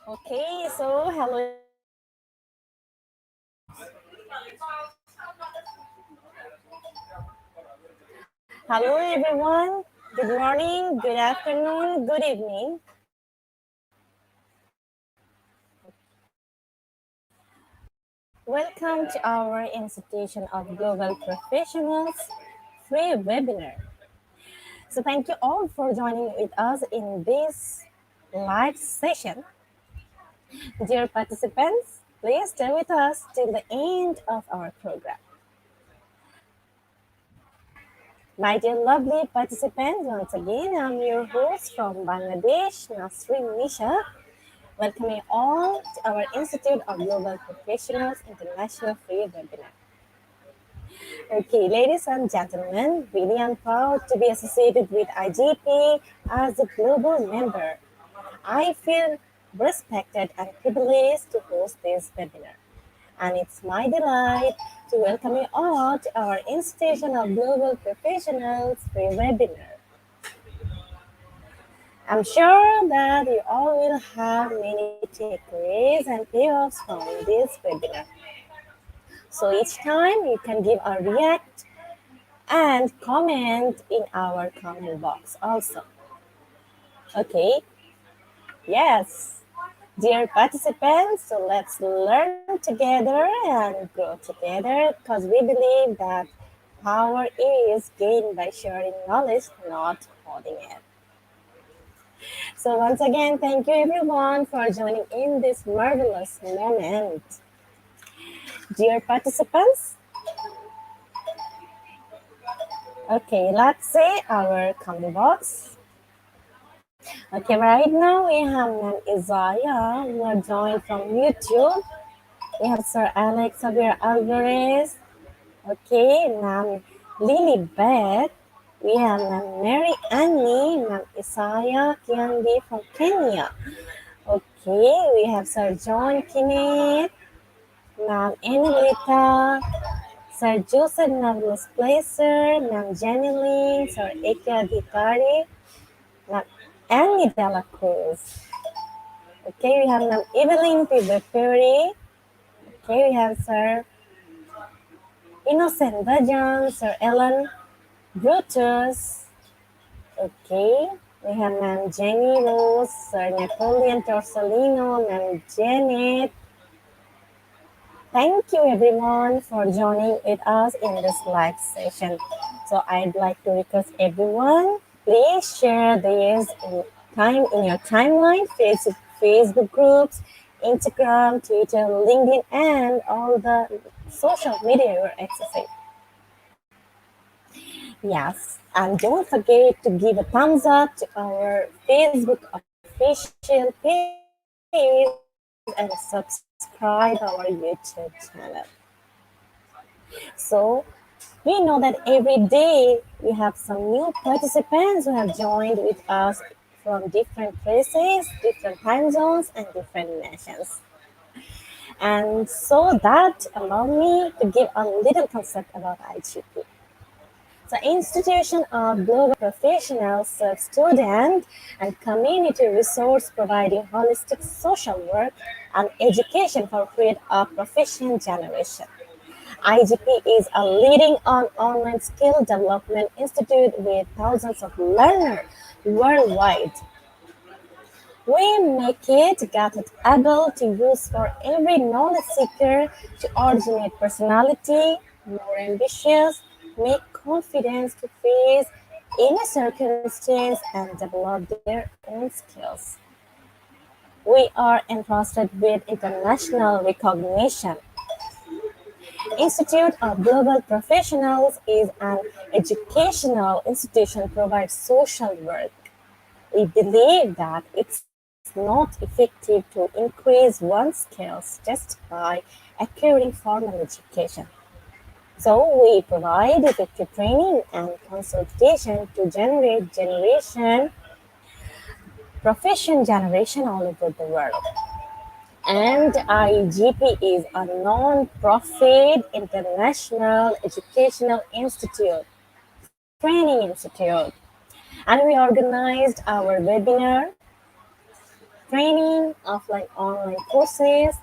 Okay, so hello everyone. Good morning, good afternoon, good evening. Welcome to our Institution of Global Professionals free webinar. So thank you all for joining with us in this live session. Dear participants, please stay with us till the end of our program. My dear lovely participants, once again, I'm your host from Bangladesh, Nasrin Nisha, welcoming all to our Institute of Global Professionals International Free Webinar. Okay, ladies and gentlemen, really I'm proud to be associated with IGP as a global member. I feel respected and privileged to host this webinar. And it's my delight to welcome you all to our Institution of Global Professionals free webinar. I'm sure that you all will have many takeaways and payoffs from this webinar. So each time you can give a react and comment in our comment box also. Okay, yes. Dear participants, so let's learn together and grow together because we believe that power is gained by sharing knowledge, not holding it. So once again, thank you everyone for joining in this marvelous moment. Dear participants, okay, let's say our comment box. Okay, right now we have Ma'am Isaiah who are joined from YouTube. We have Sir Alex Xavier Alvarez. Okay, Ma'am Lily Beth. We have Ma'am Mary Annie, Ma'am Isaiah Kiandi from Kenya. Okay, we have Sir John Kinnett, Ma'am Angelita, Sir Joseph Nablus Placer, Ma'am Jenny Lynn, Sir Eke Adhikari, Ma'am Annie Dela Cruz. Okay, we have Ma'am Evelyn P. Perry. Okay, we have Sir Innocent Dajan, Sir Ellen Brutus. Okay, we have Ma'am Jenny Rose, Sir Napoleon Torsolino, Ma'am Janet. Thank you everyone for joining with us in this live session. So I'd like to request everyone, please share this in your timeline, Facebook groups, Instagram, Twitter, LinkedIn, and all the social media you're accessing. Yes, and don't forget to give a thumbs up to our Facebook official page and subscribe our YouTube channel. So we know that every day we have some new participants who have joined with us from different places, different time zones, and different nations. And so that allowed me to give a little concept about IGP. The Institution of Global Professionals serves student and community resource providing holistic social work and education for create a professional generation. IGP is a leading online skill development institute with thousands of learners worldwide. We make it able to use for every knowledge seeker to originate personality, more ambitious, make confidence to face any circumstance and develop their own skills. We are entrusted with international recognition. Institute of Global Professionals is an educational institution provides social work. We believe that it's not effective to increase one's skills just by acquiring formal education. So we provide effective training and consultation to generate profession generation all over the world. And IGP is a non-profit international educational institute, training institute. And we organized our webinar training, offline online courses,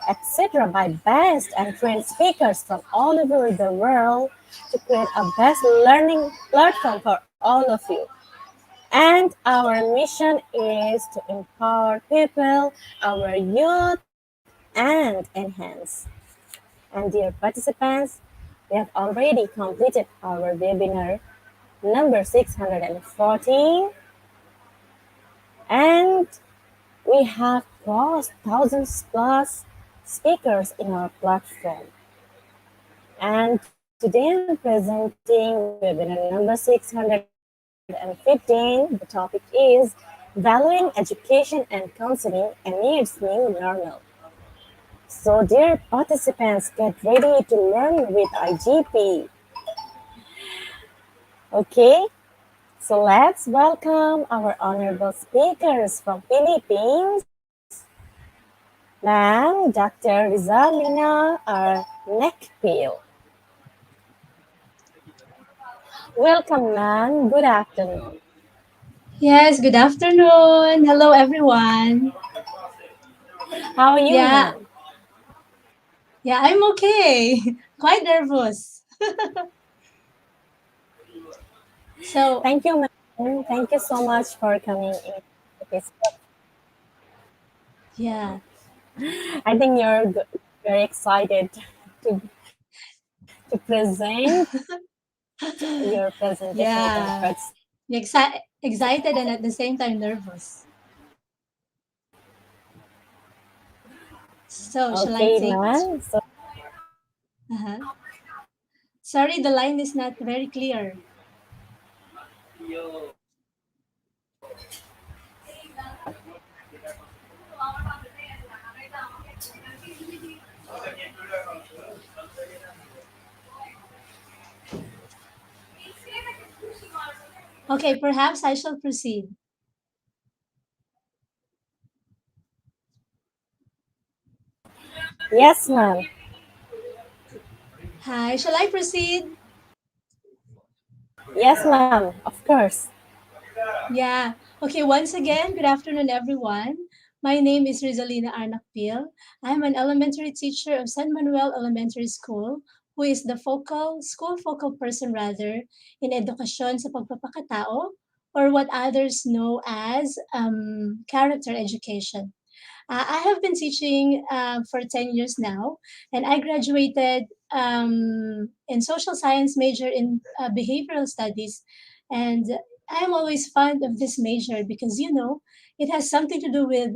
etc. by best and trained speakers from all over the world to create a best learning platform for all of you. And our mission is to empower people, our youth, and enhance. And dear participants, we have already completed our webinar number 614, and we have crossed thousands plus speakers in our platform. And today I'm presenting webinar number 615. The topic is Valuing Education and Counseling Amidst New Normal. So, dear participants, get ready to learn with IGP. Okay, so let's welcome our honorable speakers from Philippines. Ma'am, Dr. Rizalina Neckpeel. Welcome, ma'am. Good afternoon. Yes, good afternoon. Hello, everyone. How are you, Yeah, ma'am? yeah, I'm okay. Quite nervous. So, Thank you, ma'am. Thank you so much for coming in. This- yeah, I think you're very excited to, to present your presentation with our yeah. Excited and at the same time nervous. So, shall I Okay, take? ma'am. So, Uh-huh. Sorry, the line is not very clear. Okay, perhaps I shall proceed. yes, ma'am. Hi, shall I proceed? Yes, ma'am. Of course. Yeah. Okay, once again, good afternoon, everyone. My name is Rizalina Arnakpil. I'm an elementary teacher of San Manuel Elementary School, who is the school focal person rather, in edukasyon sa pagpapakatao, or what others know as character education. I have been teaching for 10 years now, and I graduated in social science major in behavioral studies. And I am always fond of this major because, it has something to do with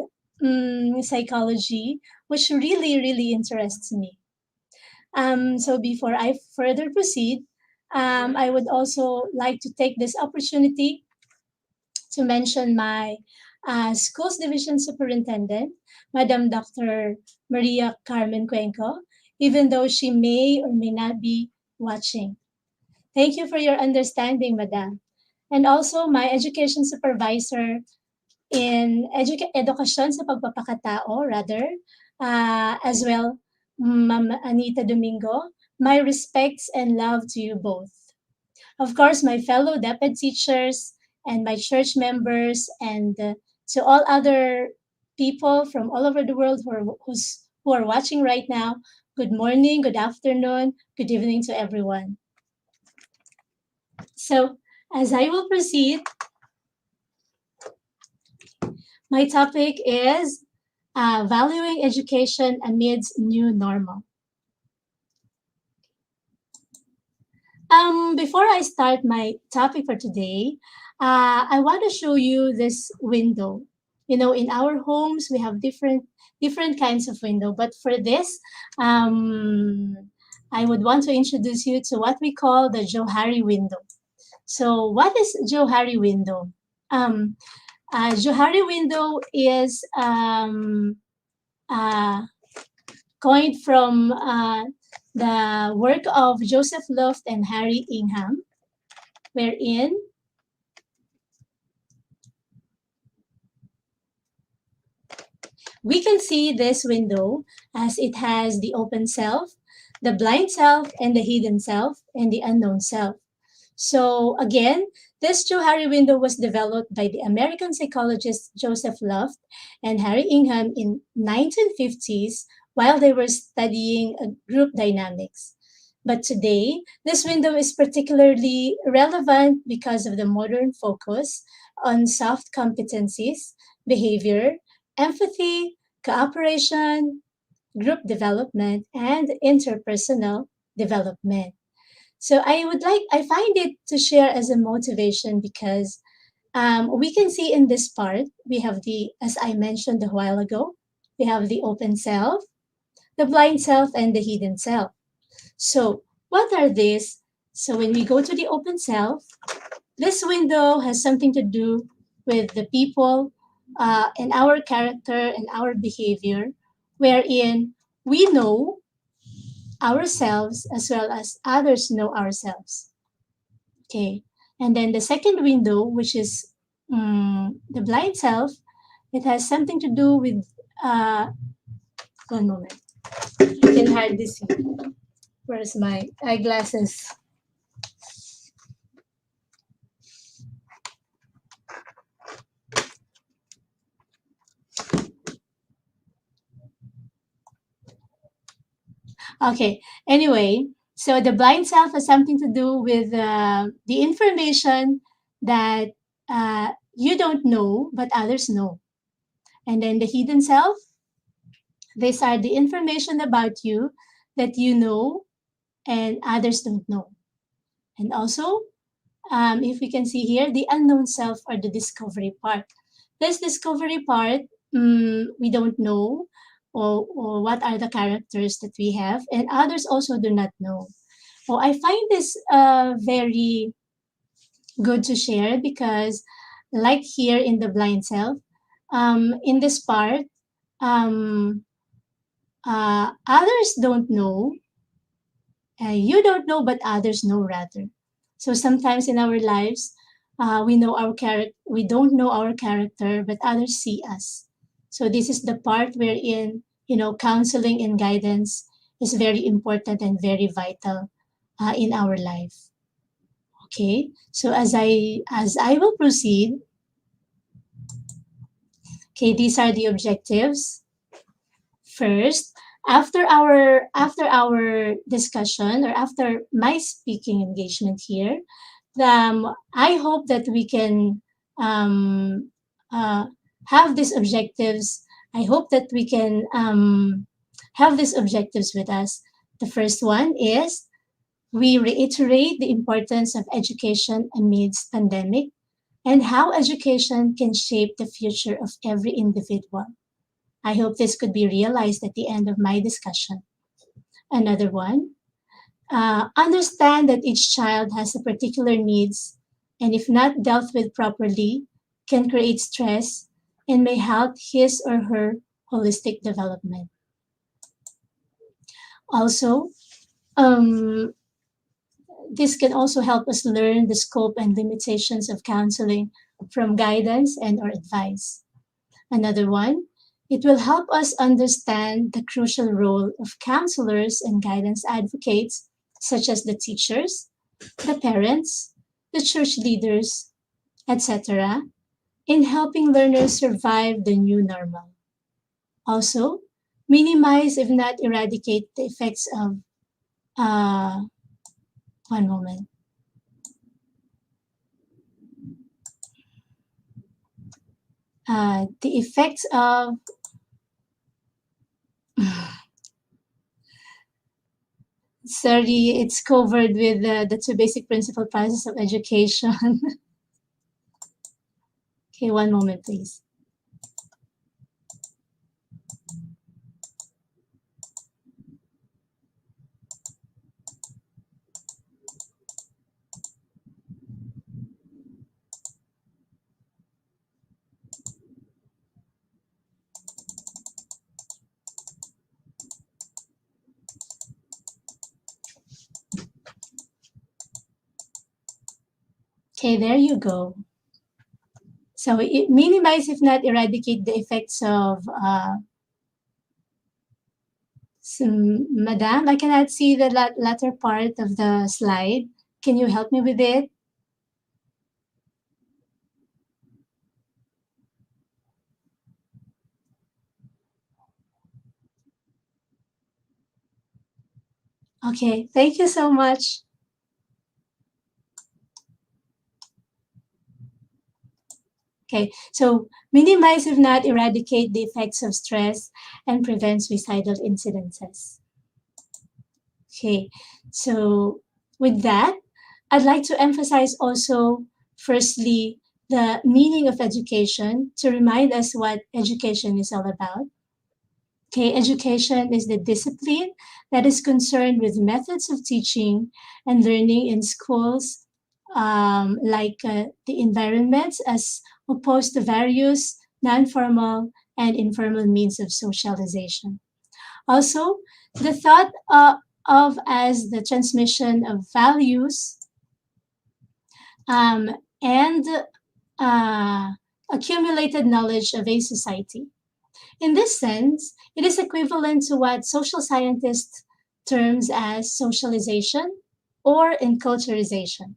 psychology, which really, really interests me. So before I further proceed, I would also like to take this opportunity to mention my schools division superintendent, Madam Dr. Maria Carmen Cuenco, even though she may or may not be watching. Thank you for your understanding, Madam. And also my education supervisor in edukasyon sa pagpapakatao, rather, as well, Ma'am Anita Domingo. My respects and love to you both. Of course, my fellow DepEd teachers and my church members, and to all other people from all over the world who are watching right now, good morning, good afternoon, good evening to everyone. So, as I will proceed, my topic is valuing education amidst new normal. Before I start my topic for today, I want to show you this window. In our homes we have different kinds of window, but for this, I would want to introduce you to what we call the Johari window. So, what is Johari window? Um, Johari window is uh, coined from the work of Joseph Luft and Harry Ingham, wherein we can see this window as it has the open self, the blind self, and the hidden self, and the unknown self. So again, This Johari Window was developed by the American psychologists Joseph Luft and Harry Ingham in 1950s while they were studying group dynamics. But today, this window is particularly relevant because of the modern focus on soft competencies, behavior, empathy, cooperation, group development, and interpersonal development. So I find it to share as a motivation because we can see in this part, we have as I mentioned a while ago, we have the open self, the blind self, and the hidden self. So what are these? So when we go to the open self, this window has something to do with the people and our character and our behavior, wherein we know ourselves as well as others know ourselves. Okay. And then the second window, which is the blind self, it has something to do with, one moment. You can hardly see. Where's my eyeglasses? Okay. Anyway, so the blind self has something to do with the information that you don't know, but others know. And then the hidden self, these are the information about you that you know and others don't know. And also, if we can see here, the unknown self or the discovery part. This discovery part, we don't know or what are the characters that we have, and others also do not know. So I find this very good to share because, like here in the blind self, in this part, um, others don't know, you don't know, but others know rather. So sometimes in our lives, we know our character, we don't know our character, but others see us. So this is the part wherein counseling and guidance is very important and very vital in our life. Okay, so as I will proceed, okay, these are the objectives. First, after our discussion or after my speaking engagement here, I hope that we can um, uh, have these objectives. I hope that we can have these objectives with us. The first one is we reiterate the importance of education amidst pandemic and how education can shape the future of every individual. I hope this could be realized at the end of my discussion. Another one, understand that each child has a particular needs and if not dealt with properly, can create stress and may halt his or her holistic development. Also, um, this can also help us learn the scope and limitations of counseling from guidance and or advice. Another one, it will help us understand the crucial role of counselors and guidance advocates, such as the teachers, the parents, the church leaders, etc., in helping learners survive the new normal. Also, minimize, if not eradicate, the effects of, uh, one moment, the effects of, sorry, it's covered with the two basic principal process of education. Okay, one moment, please. Okay, there you go. So it minimize, if not eradicate, the effects of, Madam, I cannot see the latter part of the slide. Can you help me with it? Okay, thank you so much. Okay, so minimize, if not eradicate, the effects of stress and prevent suicidal incidences. Okay, so with that, I'd like to emphasize also, firstly, the meaning of education to remind us what education is all about. Okay, education is the discipline that is concerned with methods of teaching and learning in schools, the environments as opposed to various non-formal and informal means of socialization. Also, the thought of as the transmission of values um, and uh, accumulated knowledge of a society. In this sense, it is equivalent to what social scientists terms as socialization or enculturization.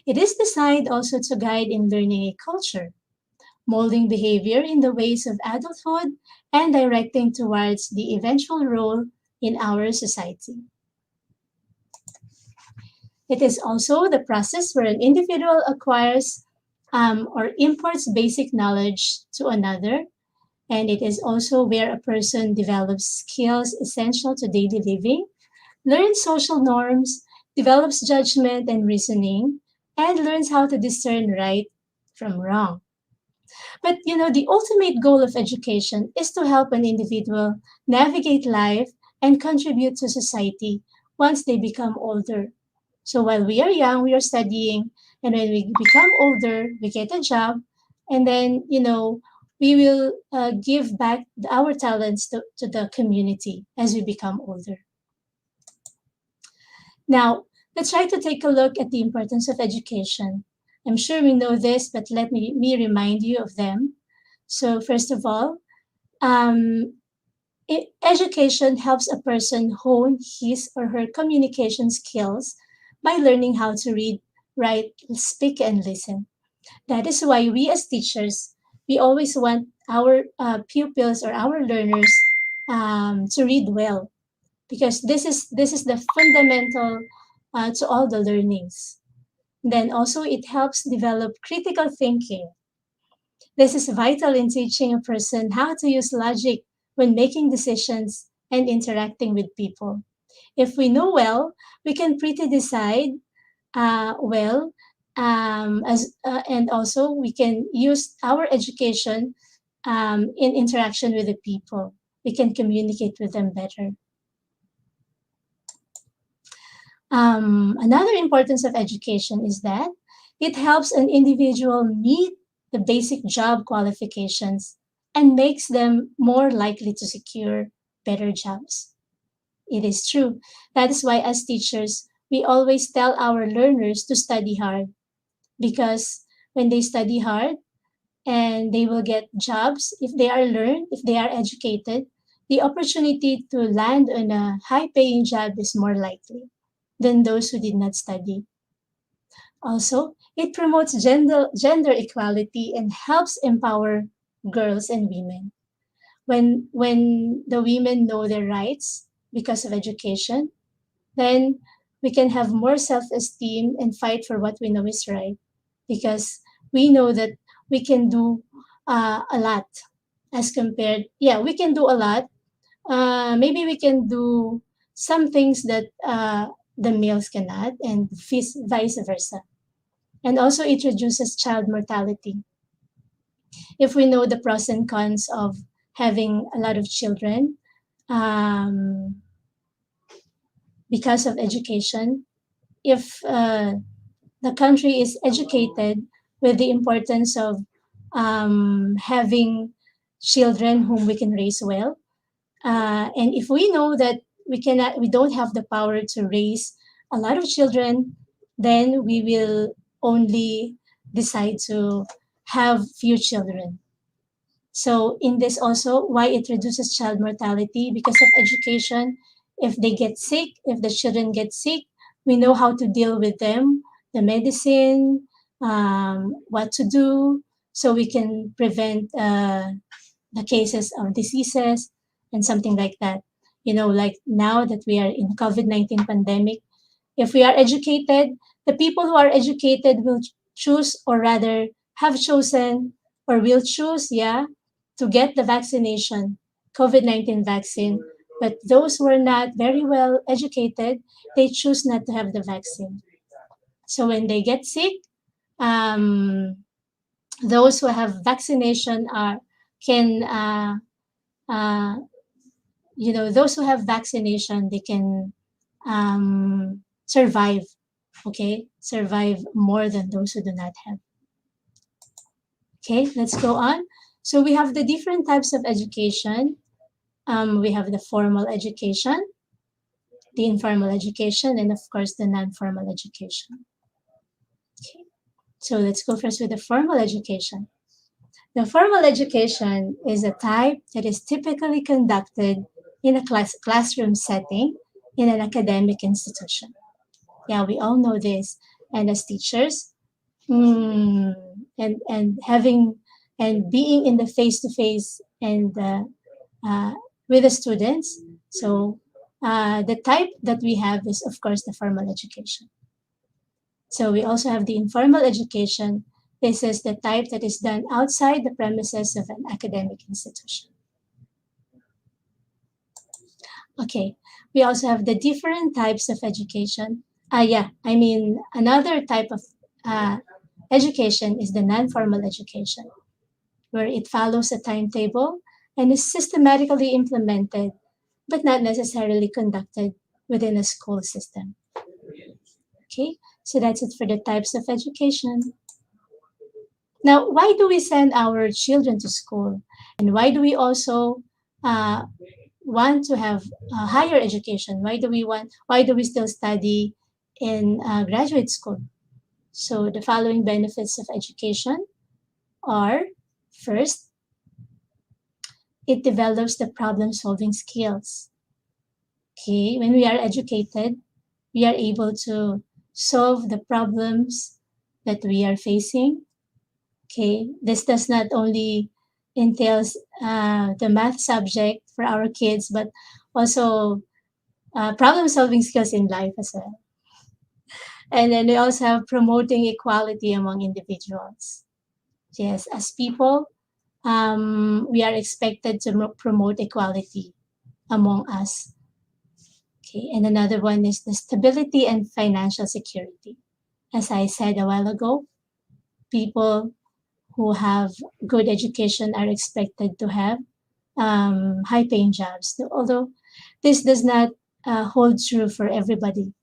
It is designed also to guide in learning a culture, molding behavior in the ways of adulthood and directing towards the eventual role in our society. It is also the process where an individual acquires or imports basic knowledge to another, and it is also where a person develops skills essential to daily living, learns social norms, develops judgment and reasoning, and learns how to discern right from wrong. But the ultimate goal of education is to help an individual navigate life and contribute to society once they become older. So while we are young, we are studying, and when we become older, we get a job, and then we will give back our talents to the community as we become older. Now, let's try to take a look at the importance of education. I'm sure we know this, but let me remind you of them. So, first of all, um, education helps a person hone his or her communication skills by learning how to read, write, speak, and listen. That is why we as teachers, we always want our pupils or our learners to read well, because this is the fundamental to all the learnings. Then also it helps develop critical thinking. This is vital in teaching a person how to use logic when making decisions and interacting with people. If we know well, we can pretty decide well, as and also we can use our education in interaction with the people. We can communicate with them better. Another importance of education is that it helps an individual meet the basic job qualifications and makes them more likely to secure better jobs. It is true. That is why, as teachers, we always tell our learners to study hard, because when they study hard and they will get jobs, if they are learned, if they are educated, the opportunity to land on a high paying job is more likely than those who did not study. Also, it promotes gender equality and helps empower girls and women. When the women know their rights because of education, then we can have more self-esteem and fight for what we know is right, because we know that we can do a lot as compared, yeah, we can do a lot. Maybe we can do some things that the males cannot, and vice versa. And also, it reduces child mortality. If we know the pros and cons of having a lot of children um, because of education, if the country is educated with the importance of having children whom we can raise well, and if we know that we don't have the power to raise a lot of children, then we will only decide to have few children. So in this also, why it reduces child mortality, because of education. If they get sick, if the children get sick, we know how to deal with them, the medicine, what to do, so we can prevent the cases of diseases and something like that. Like now that we are in COVID-19 pandemic, if we are educated, the people who are educated will choose, or rather have chosen, or will choose, yeah, to get the vaccination, COVID-19 vaccine. But those who are not very well educated, they choose not to have the vaccine. So when they get sick, um, those who have vaccination are can uh, those who have vaccination, they can survive. Okay, survive more than those who do not have. Okay, let's go on. So we have the different types of education. We have the formal education, the informal education, and of course the non-formal education. Okay, so let's go first with the formal education. The formal education is a type that is typically conducted in a classroom setting in an academic institution. Yeah, we all know this. And as teachers, and having and being in the face to face and uh, with the students. So the type that we have is, of course, the formal education. So we also have the informal education. This is the type that is done outside the premises of an academic institution. Okay, we also have the different types of education. Another type of uh, education is the non-formal education, where it follows a timetable and is systematically implemented, but not necessarily conducted within a school system. Okay, so that's it for the types of education. Now, why do we send our children to school? And why do we also uh, want to have higher education? Why do we still study in graduate school? So the following benefits of education are: first, it develops the problem solving skills. Okay, when we are educated, we are able to solve the problems that we are facing. Okay, this does not only entails the math subject for our kids, but also problem solving skills in life as well. And then we also have promoting equality among individuals. Yes, as people, we are expected to promote equality among us. Okay, and another one is the stability and financial security. As I said a while ago, people who have good education are expected to have high paying jobs. Although this does not hold true for everybody.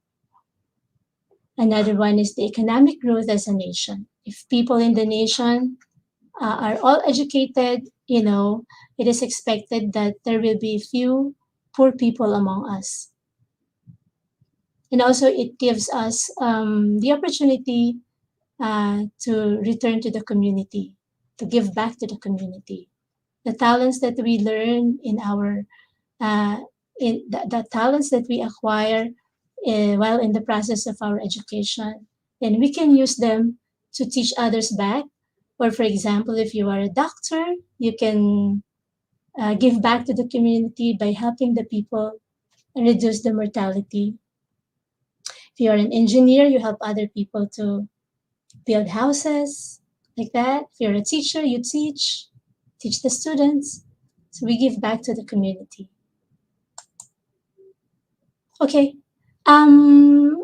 Another one is the economic growth as a nation. If people in the nation are all educated, it is expected that there will be few poor people among us. And also, it gives us the opportunity to return to the community, to give back to the community. The talents that we learn uh, in the talents that we acquire while in the process of our education, then we can use them to teach others back. Or, for example, if you are a doctor, you can give back to the community by helping the people reduce the mortality. If you are an engineer, you help other people to build houses like that. If you're a teacher, you teach the students. So we give back to the community. Okay. Um,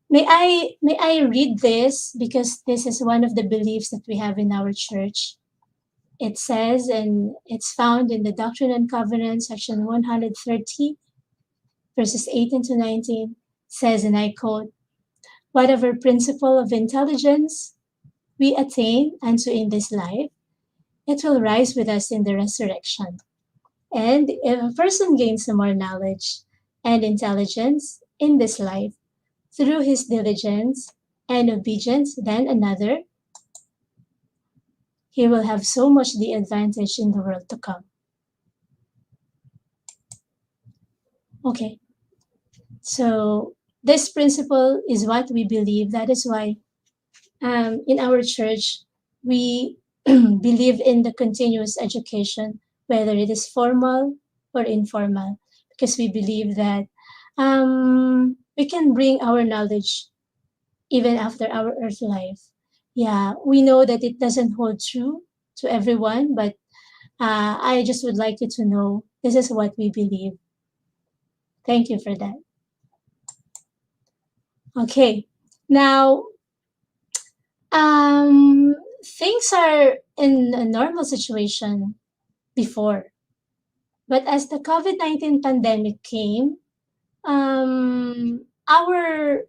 may I read this because this is one of the beliefs that we have in our church. It says, and it's found in the Doctrine and Covenants, section 130, verses 18 to 19, says, and I quote, "Whatever principle of intelligence we attain unto in this life, it will rise with us in the resurrection. And if a person gains more knowledge and intelligence in this life through his diligence and obedience than another, he will have so much the advantage in the world to come." Okay, so this principle is what we believe. That is why in our church, we believe in the continuous education, whether it is formal or informal, because we believe that we can bring our knowledge even after our earth life. Yeah, we know that it doesn't hold true to everyone, but I just would like you to know this is what we believe. Thank you for that. Okay, now um, things are in a normal situation before, but as the COVID-19 pandemic came, our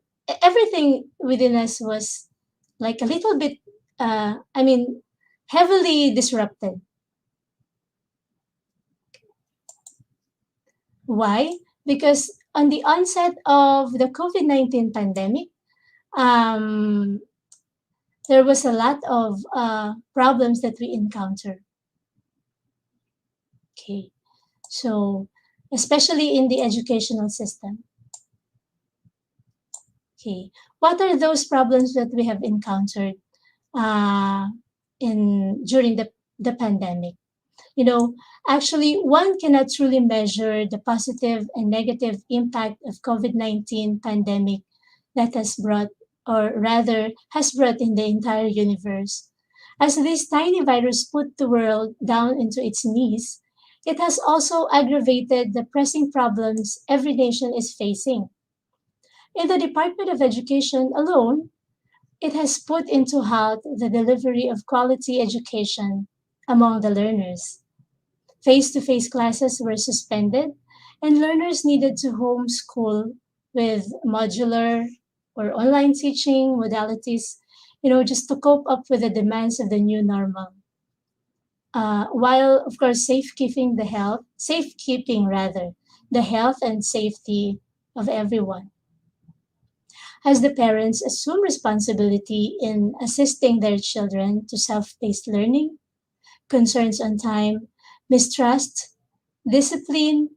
everything within us was like a little bit, I mean, heavily disrupted. Why? Because on the onset of the COVID-19 pandemic, um, there was a lot of problems that we encountered. Okay, so especially in the educational system. Okay, what are those problems that we have encountered uh, in during the pandemic? You know, actually, one cannot truly measure the positive and negative impact of COVID-19 pandemic that has brought, or rather, has brought in the entire universe. As this tiny virus put the world down into its knees, it has also aggravated the pressing problems every nation is facing. In the Department of Education alone, it has put into halt the delivery of quality education among the learners. Face to face classes were suspended, and learners needed to homeschool with modular or online teaching modalities, just to cope up with the demands of the new normal. While, of course, safekeeping rather, the health and safety of everyone. As the parents assume responsibility in assisting their children to self paced learning, concerns on time, mistrust, discipline,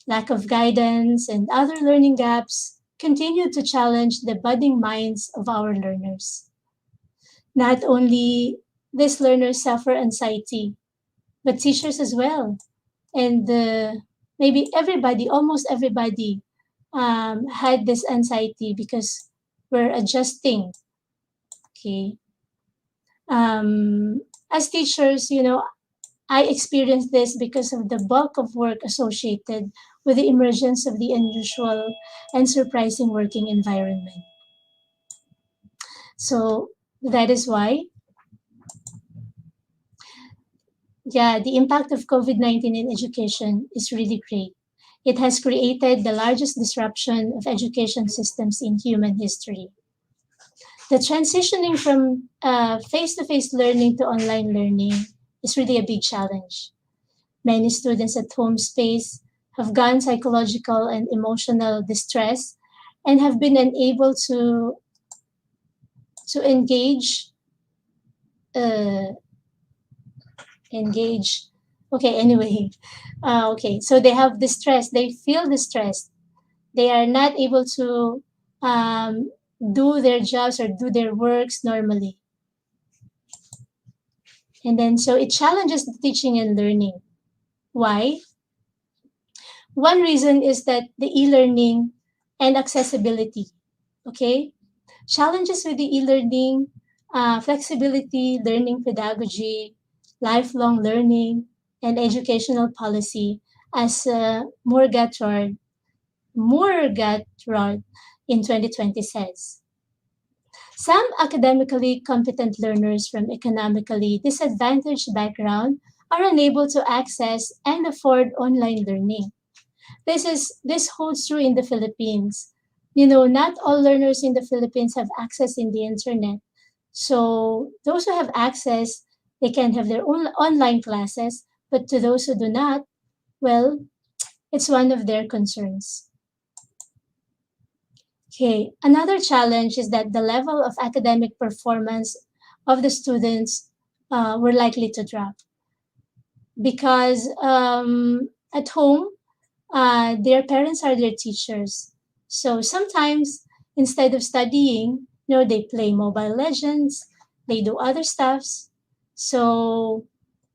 lack of guidance, and other learning gaps continue to challenge the budding minds of our learners. Not only these learners suffer anxiety, but teachers as well. And maybe everybody, almost everybody, had this anxiety because we're adjusting. Okay. As teachers, I experienced this because of the bulk of work associated with the emergence of the unusual and surprising working environment. So that is why, yeah, the impact of COVID-19 in education is really great. It has created the largest disruption of education systems in human history. The transitioning from face to face learning to online learning is really a big challenge. Many students at home space have gone psychological and emotional distress and have been unable to uh, engage. Okay, anyway, okay, so they have distress. They feel distressed. They are not able to um, do their jobs or do their works normally, and then so it challenges the teaching and learning. Why? One reason is that the e-learning and accessibility. Okay, challenges with the e-learning, flexibility, learning pedagogy, lifelong learning, and educational policy, as Morgatrod in 2020 says. Some academically competent learners from economically disadvantaged background are unable to access and afford online learning. This holds true in the Philippines. Not all learners in the Philippines have access in the internet. So those who have access, they can have their own online classes, but to those who do not, well, it's one of their concerns. Okay, another challenge is that the level of academic performance of the students were likely to drop because at home their parents are their teachers. So sometimes instead of studying, they play Mobile Legends, they do other stuffs. So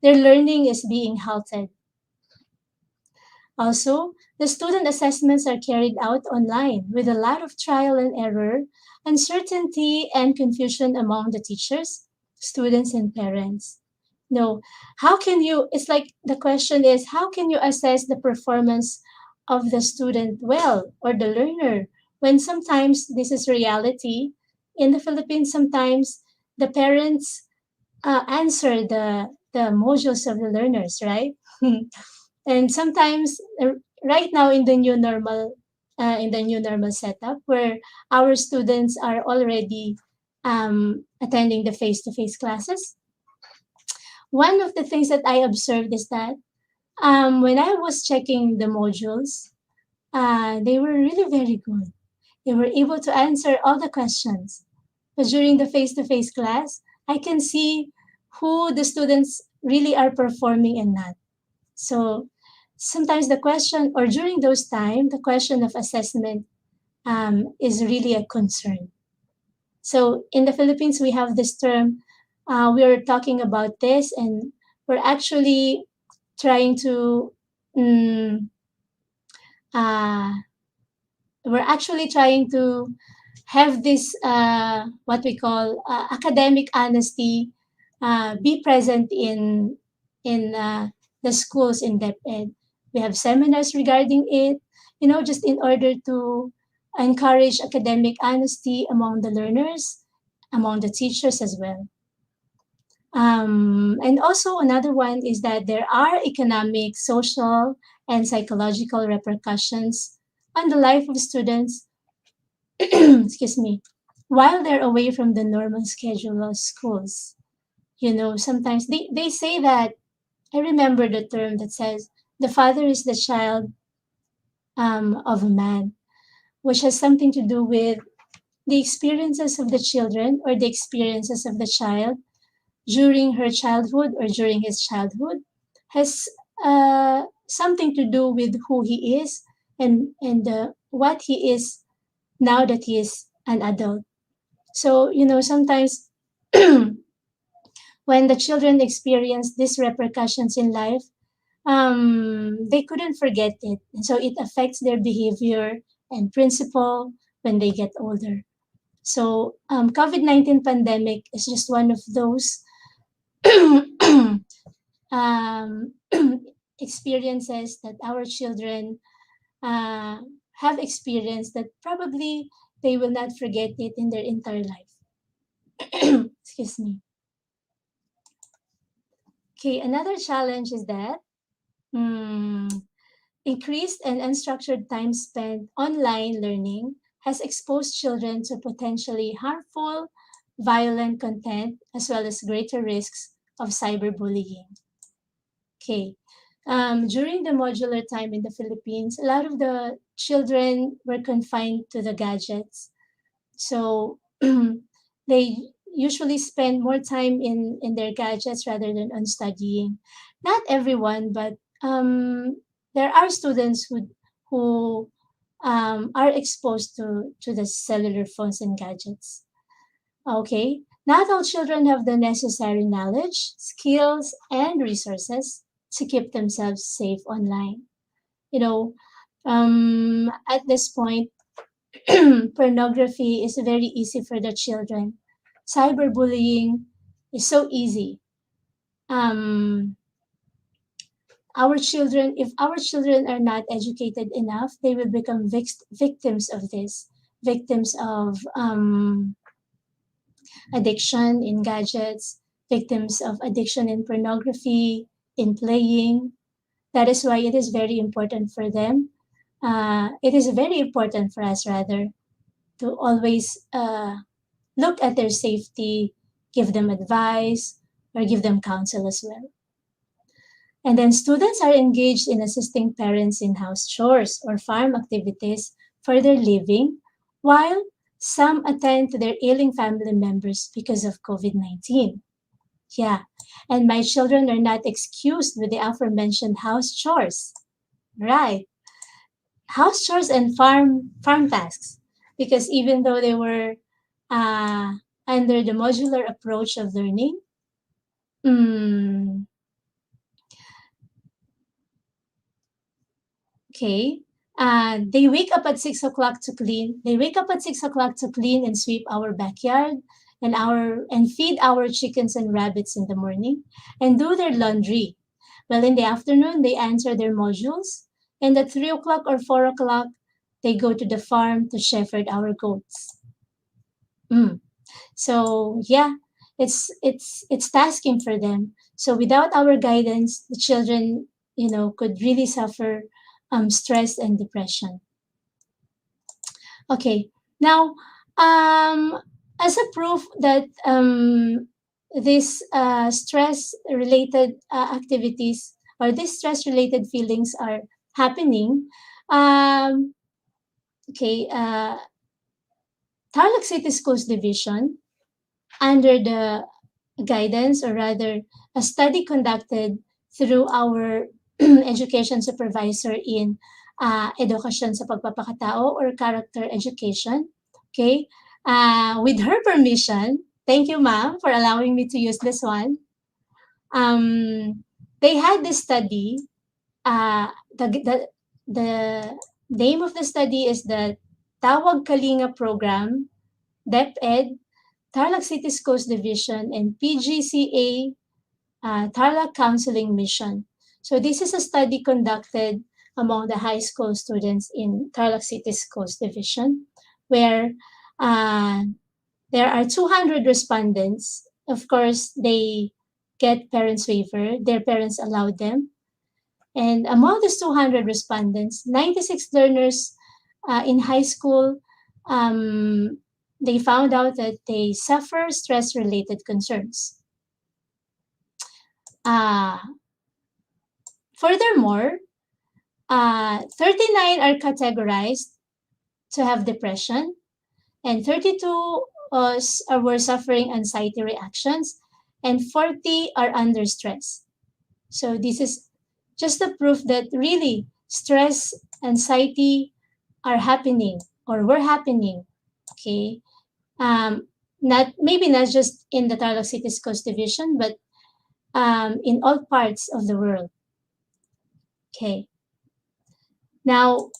their learning is being halted. Also, the student assessments are carried out online with a lot of trial and error, uncertainty, and confusion among the teachers, students, and parents. No, how can you? It's like the question is, how can you assess the performance of the student well or the learner when sometimes this is reality? In the Philippines, sometimes the parents answer the modules of the learners, right? And sometimes right now in the new normal setup where our students are already attending the face-to-face classes, one of the things that I observed is that when I was checking the modules, they were really very good. They were able to answer all the questions. But during the face-to-face class, I can see who the students really are performing and not. So sometimes the question, or during those time, the question of assessment is really a concern. So in the Philippines, we have this term. We are talking about this, and we're actually trying to mm, uh, we're actually trying to have this what we call academic honesty be present in the schools in DepEd. We have seminars regarding it, just in order to encourage academic honesty among the learners, among the teachers as well. And also another one is that there are economic, social, and psychological repercussions on the life of students excuse me, while they're away from the normal schedule of schools. Sometimes they say that, I remember the term that says, the father is the child of a man, which has something to do with the experiences of the children or the experiences of the child during her childhood or during his childhood has something to do with who he is and what he is now that he is an adult. So, sometimes when the children experience these repercussions in life, they couldn't forget it. And so it affects their behavior and principle when they get older. So COVID-19 pandemic is just one of those um, experiences that our children uh, have experienced that probably they will not forget it in their entire life. Excuse me. Okay, another challenge is that mm, increased and unstructured time spent online learning has exposed children to potentially harmful, violent content as well as greater risks of cyberbullying. Okay. During the modular time in the Philippines, a lot of the children were confined to the gadgets. So they usually spend more time in their gadgets rather than on studying. Not everyone, but there are students who are exposed to the cellular phones and gadgets. Okay, not all children have the necessary knowledge, skills, and resources to keep themselves safe online. You know, at this point, pornography is very easy for the children. Cyberbullying is so easy. Um, if our children are not educated enough, they will become victims of this, victims of addiction in gadgets, victims of addiction in pornography, in playing. That is why it is very important for them. It is very important for us, rather, to always look at their safety, give them advice, or give them counsel as well. And then students are engaged in assisting parents in house chores or farm activities for their living, while some attend to their ailing family members because of COVID-19. Yeah, and my children are not excused with the aforementioned house chores. Right, house chores and farm tasks, because even though they were uh, under the modular approach of learning, mm, Okay. They wake up at 6 o'clock to clean. They wake up at 6 o'clock to clean and sweep our backyard and feed our chickens and rabbits in the morning and do their laundry. Well, in the afternoon, they answer their modules, and at 3 o'clock or 4 o'clock, they go to the farm to shepherd our goats. Mm. So yeah, it's tasking for them. So without our guidance, the children, could really suffer stress and depression. Okay, now as a proof that these stress related activities or these stress related feelings are happening, um, okay, Tarlac City Schools Division, under the guidance, or rather a study conducted through our education supervisor in edukasyon sa pagpapakatao or character education. Okay? With her permission, thank you, ma'am, for allowing me to use this one. They had this study. The name of the study is the Tawag Kalinga Program, DepEd, Tarlac City Schools Division, and PGCA Tarlac Counseling Mission. So this is a study conducted among the high school students in Tarlac City Schools Division, where uh, there are 200 respondents. Of course, they get parents' waiver. Their parents allowed them. And among these 200 respondents, 96 learners in high school, um, they found out that they suffer stress-related concerns. Uh, Furthermore, 39 are categorized to have depression, and 32 were suffering anxiety reactions, and 40 are under stress. So this is just a proof that really stress, anxiety are happening or were happening. Okay, not just in the Tarlac City Schools Division, but in all parts of the world. Okay. Now,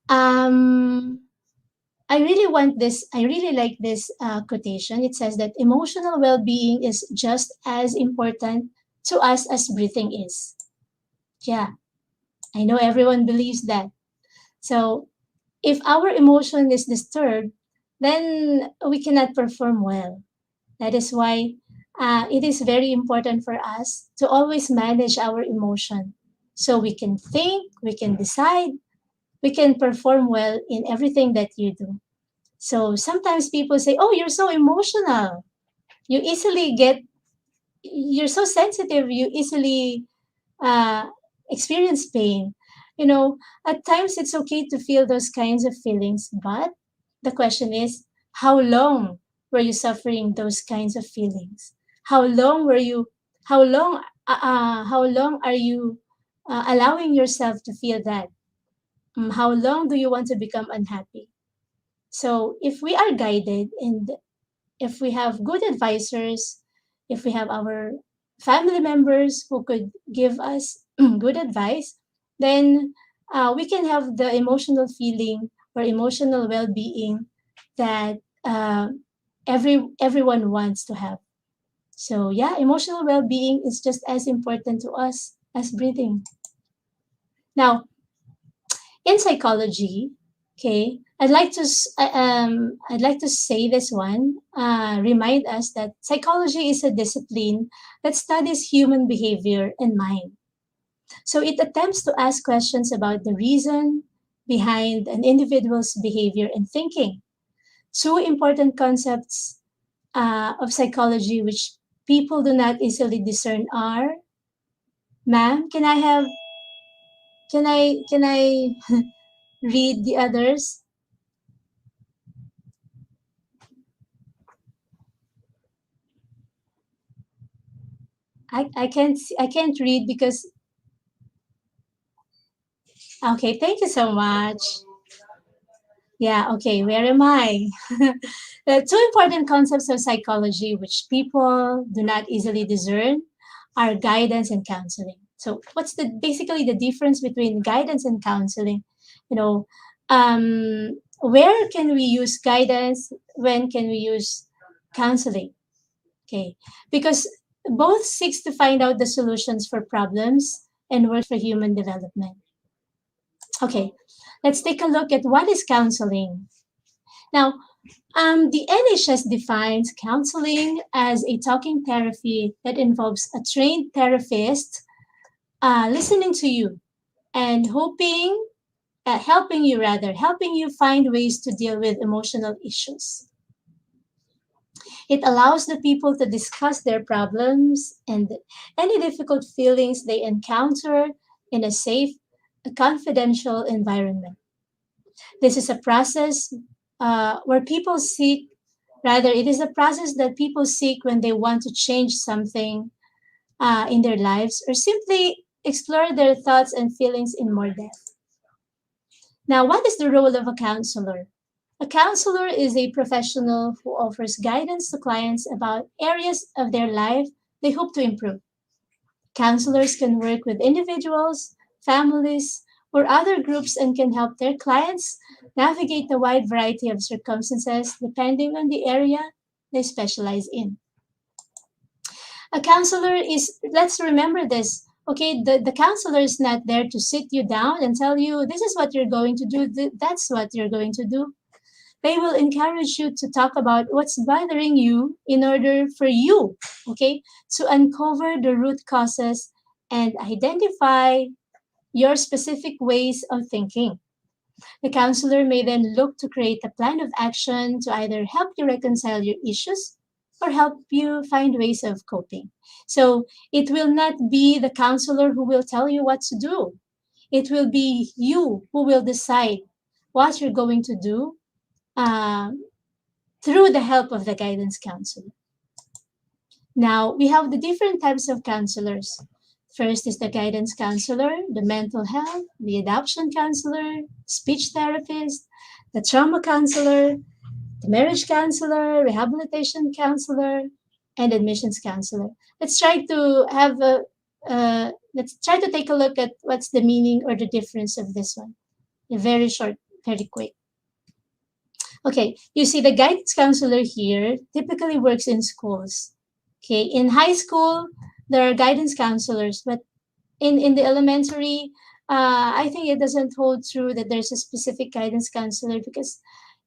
um, I really like this quotation. It says that emotional well being is just as important to us as breathing is. Yeah, I know everyone believes that. So, if our emotion is disturbed, then we cannot perform well. That is why it is very important for us to always manage our emotion so we can think, we can decide, we can perform well in everything that you do. So sometimes people say, "Oh, you're so emotional. You easily get, you're so sensitive. You easily uh, experience pain." You know, at times it's okay to feel those kinds of feelings, but the question is, how long were you suffering those kinds of feelings? How long were you? How long? How long are you allowing yourself to feel that? How long do you want to become unhappy? So if we are guided and if we have good advisors, if we have our family members who could give us good advice, then we can have the emotional feeling or emotional well-being that everyone wants to have. So yeah, emotional well-being is just as important to us as breathing. Now, in psychology, okay, I'd like to say this one. Remind us that psychology is a discipline that studies human behavior and mind. So it attempts to ask questions about the reason behind an individual's behavior and thinking. Two important concepts of psychology which people do not easily discern are, ma'am, can I read the others? I can't read because okay, thank you so much. Yeah, okay, where am I? The two important concepts of psychology which people do not easily discern are guidance and counseling. So what's the basically the difference between guidance and counseling? You know, where can we use guidance? When can we use counseling? Okay, because both seeks to find out the solutions for problems and work for human development. Okay, let's take a look at what is counseling. Now, the NHS defines counseling as a talking therapy that involves a trained therapist listening to you and helping you find ways to deal with emotional issues. It allows the people to discuss their problems and any difficult feelings they encounter in a safe, confidential environment. This is a process where people seek, rather, it is a process that people seek when they want to change something in their lives or simply explore their thoughts and feelings in more depth. Now, what is the role of a counselor? A counselor is a professional who offers guidance to clients about areas of their life they hope to improve. Counselors can work with individuals, families, or other groups and can help their clients navigate a wide variety of circumstances depending on the area they specialize in. A counselor is, let's remember this, okay, the counselor is not there to sit you down and tell you, this is what you're going to do, that's what you're going to do. They will encourage you to talk about what's bothering you in order for you, okay, to uncover the root causes and identify your specific ways of thinking. The counselor may then look to create a plan of action to either help you reconcile your issues or help you find ways of coping. So it will not be the counselor who will tell you what to do. It will be you who will decide what you're going to do uh, through the help of the guidance counselor. Now, we have the different types of counselors. First is the guidance counselor, the mental health, the adoption counselor, speech therapist, the trauma counselor, the marriage counselor, rehabilitation counselor, and admissions counselor. Let's try to have a let's try to take a look at what's the meaning or the difference of this one. Very short, very quick. Okay, you see the guidance counselor here typically works in schools. Okay, in high school, there are guidance counselors, but in the elementary, I think it doesn't hold true that there's a specific guidance counselor because,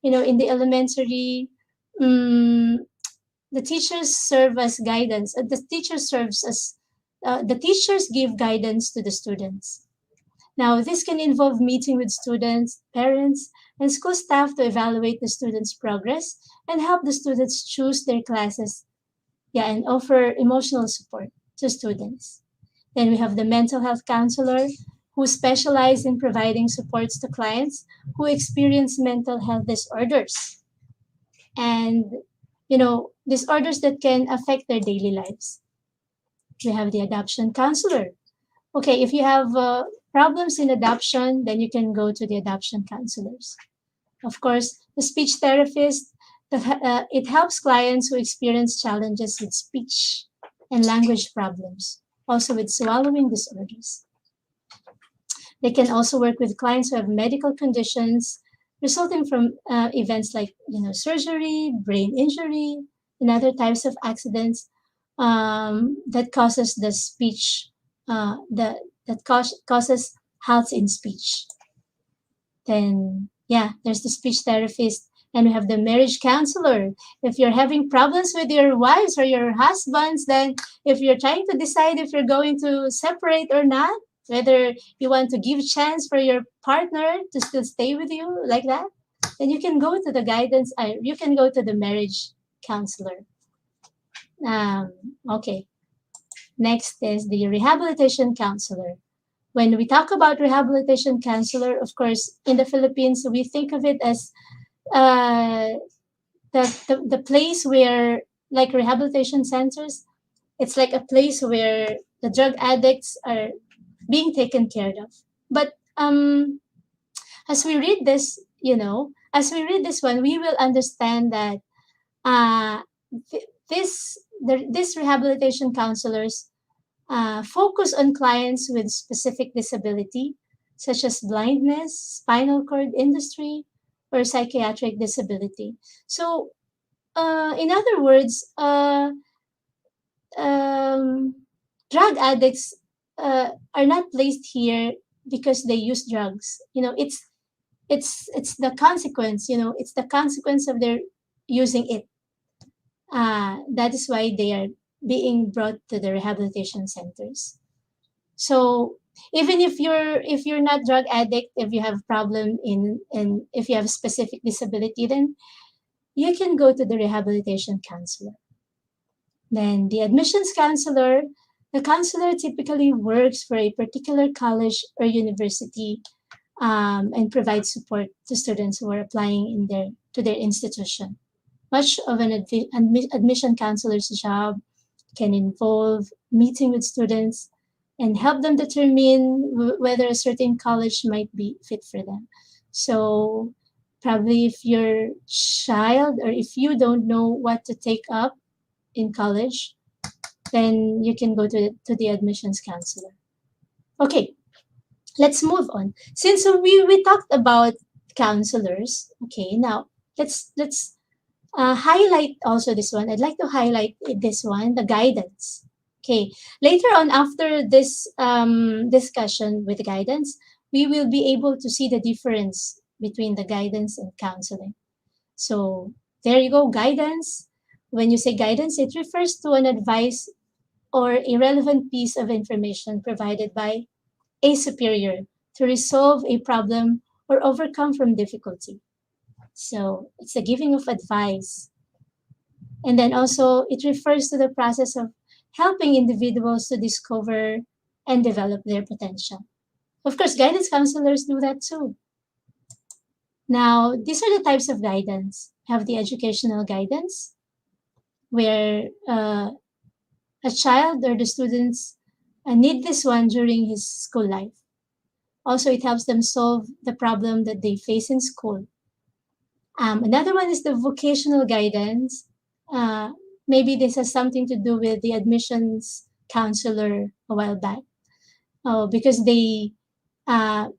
in the elementary, um, the teachers serve as guidance. The teachers give guidance to the students. Now, this can involve meeting with students, parents, and school staff to evaluate the students' progress and help the students choose their classes, yeah, and offer emotional support to students. Then we have the mental health counselor who specialize in providing supports to clients who experience mental health disorders and disorders that can affect their daily lives. We have the adoption counselor. Okay, if you have problems in adoption, then you can go to the adoption counselors. Of course, the speech therapist, it helps clients who experience challenges with speech and language problems, also with swallowing disorders. They can also work with clients who have medical conditions resulting from events like surgery, brain injury, and other types of accidents that causes the speech causes halts in speech. Then yeah, there's the speech therapist, and we have the marriage counselor. If you're having problems with your wives or your husbands, then if you're trying to decide if you're going to separate or not, whether you want to give chance for your partner to still stay with you like that, then you can go to the guidance. You can go to the marriage counselor. Um, okay. Next is the rehabilitation counselor. When we talk about rehabilitation counselor, of course, in the Philippines, we think of it as uh, the place where, like rehabilitation centers, it's like a place where the drug addicts are being taken care of. But as we read this, one, we will understand that uh, this rehabilitation counselors focus on clients with specific disability, such as blindness, spinal cord injury, or psychiatric disability. So, in other words, um, drug addicts are not placed here because they use drugs. It's the consequence. It's the consequence of their using it. That is why they are being brought to the rehabilitation centers. So even if you're not drug addict, if you have problem in if you have specific disability, then you can go to the rehabilitation counselor. Then the admissions counselor, the counselor typically works for a particular college or university, and provides support to students who are applying to their institution. Much of an admission counselor's job can involve meeting with students and help them determine whether a certain college might be fit for them. So, probably if your child or if you don't know what to take up in college, then you can go to the admissions counselor. Okay, let's move on. Since we talked about counselors, okay, now let's highlight also this one. I'd like to highlight this one, the guidance. Okay, later on after this discussion with guidance, we will be able to see the difference between the guidance and counseling. So there you go, guidance. When you say guidance, it refers to an advice or a relevant piece of information provided by a superior to resolve a problem or overcome from difficulty. So it's a giving of advice. And then also it refers to the process of helping individuals to discover and develop their potential. Of course, guidance counselors do that too. Now, these are the types of guidance. We have the educational guidance, where a child or the students need this one during his school life. Also, it helps them solve the problem that they face in school. Another one is the vocational guidance. Uh, Maybe this has something to do with the admissions counselor a while back, because they uh,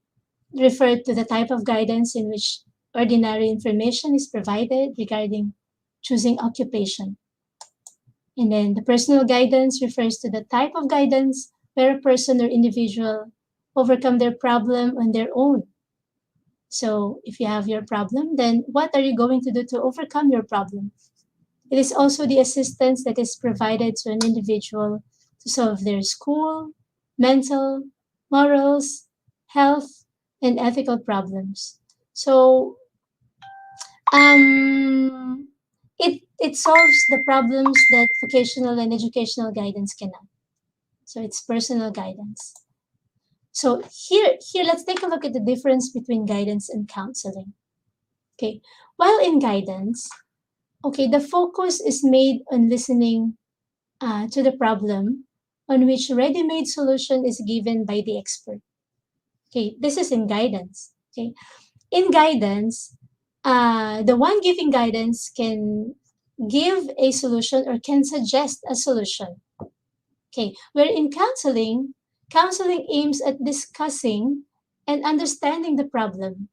refer to the type of guidance in which ordinary information is provided regarding choosing occupation. And then the personal guidance refers to the type of guidance where a person or individual overcome their problem on their own. So if you have your problem, then what are you going to do to overcome your problem? It is also the assistance that is provided to an individual to solve their school, mental, morals, health, and ethical problems. So um, it solves the problems that vocational and educational guidance cannot. So it's personal guidance. So here let's take a look at the difference between guidance and counseling. Okay, while in guidance, okay, the focus is made on listening to the problem, on which ready-made solution is given by the expert. Okay, this is in guidance. Okay, in guidance, the one giving guidance can give a solution or can suggest a solution. Okay, where in counseling, counseling aims at discussing and understanding the problem.